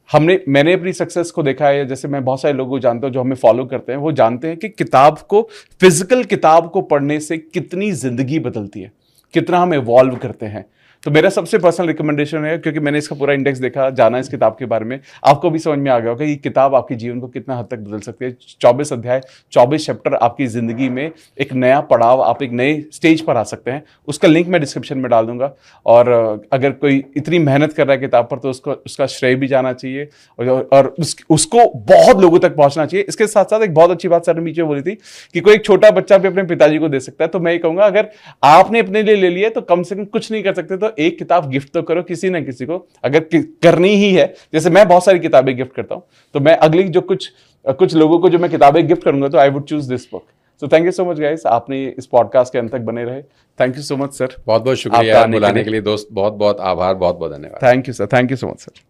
मैंने अपनी सक्सेस को देखा है, जैसे मैं बहुत सारे लोगों को जानता हूं जो हमें फॉलो करते हैं, वो जानते हैं कि किताब को, फिजिकल किताब को पढ़ने से कितनी जिंदगी बदलती है, कितना हम इवॉल्व करते हैं। तो मेरा सबसे पर्सनल रिकमेंडेशन है, क्योंकि मैंने इसका पूरा इंडेक्स देखा, जाना इस किताब के बारे में, आपको भी समझ में आ गया होगा कि किताब आपके जीवन को कितना हद तक बदल सकती है। 24 अध्याय, 24 चैप्टर आपकी जिंदगी में एक नया पड़ाव, आप एक नए स्टेज पर आ सकते हैं। उसका लिंक मैं डिस्क्रिप्शन में डाल दूंगा। और अगर कोई इतनी मेहनत कर रहा है किताब पर, तो उसका श्रेय भी जाना चाहिए, और उसको बहुत लोगों तक पहुंचना चाहिए। इसके साथ साथ एक बहुत अच्छी बात सर ने बीच में बोली थी कि कोई एक छोटा बच्चा भी अपने पिताजी को दे सकता है। तो मैं ये कहूंगा, अगर आपने अपने लिए ले लिया तो कम से कम कुछ नहीं कर सकते तो एक किताब गिफ्ट तो करो किसी ना किसी को, अगर करनी ही है। जैसे मैं बहुत सारी किताबें गिफ्ट करता हूं, तो मैं अगली जो कुछ लोगों को जो मैं किताबें गिफ्ट करूंगा, तो I would choose this book. So thank you so much guys, आपने इस पॉडकास्ट के अंत तक बने रहे। Thank you so much sir. बहुत बहुत शुक्रिया बुलाने के लिए दोस्त, बहुत बहुत आभार, बहुत बहुत धन्यवाद। Thank you sir, thank you so much sir.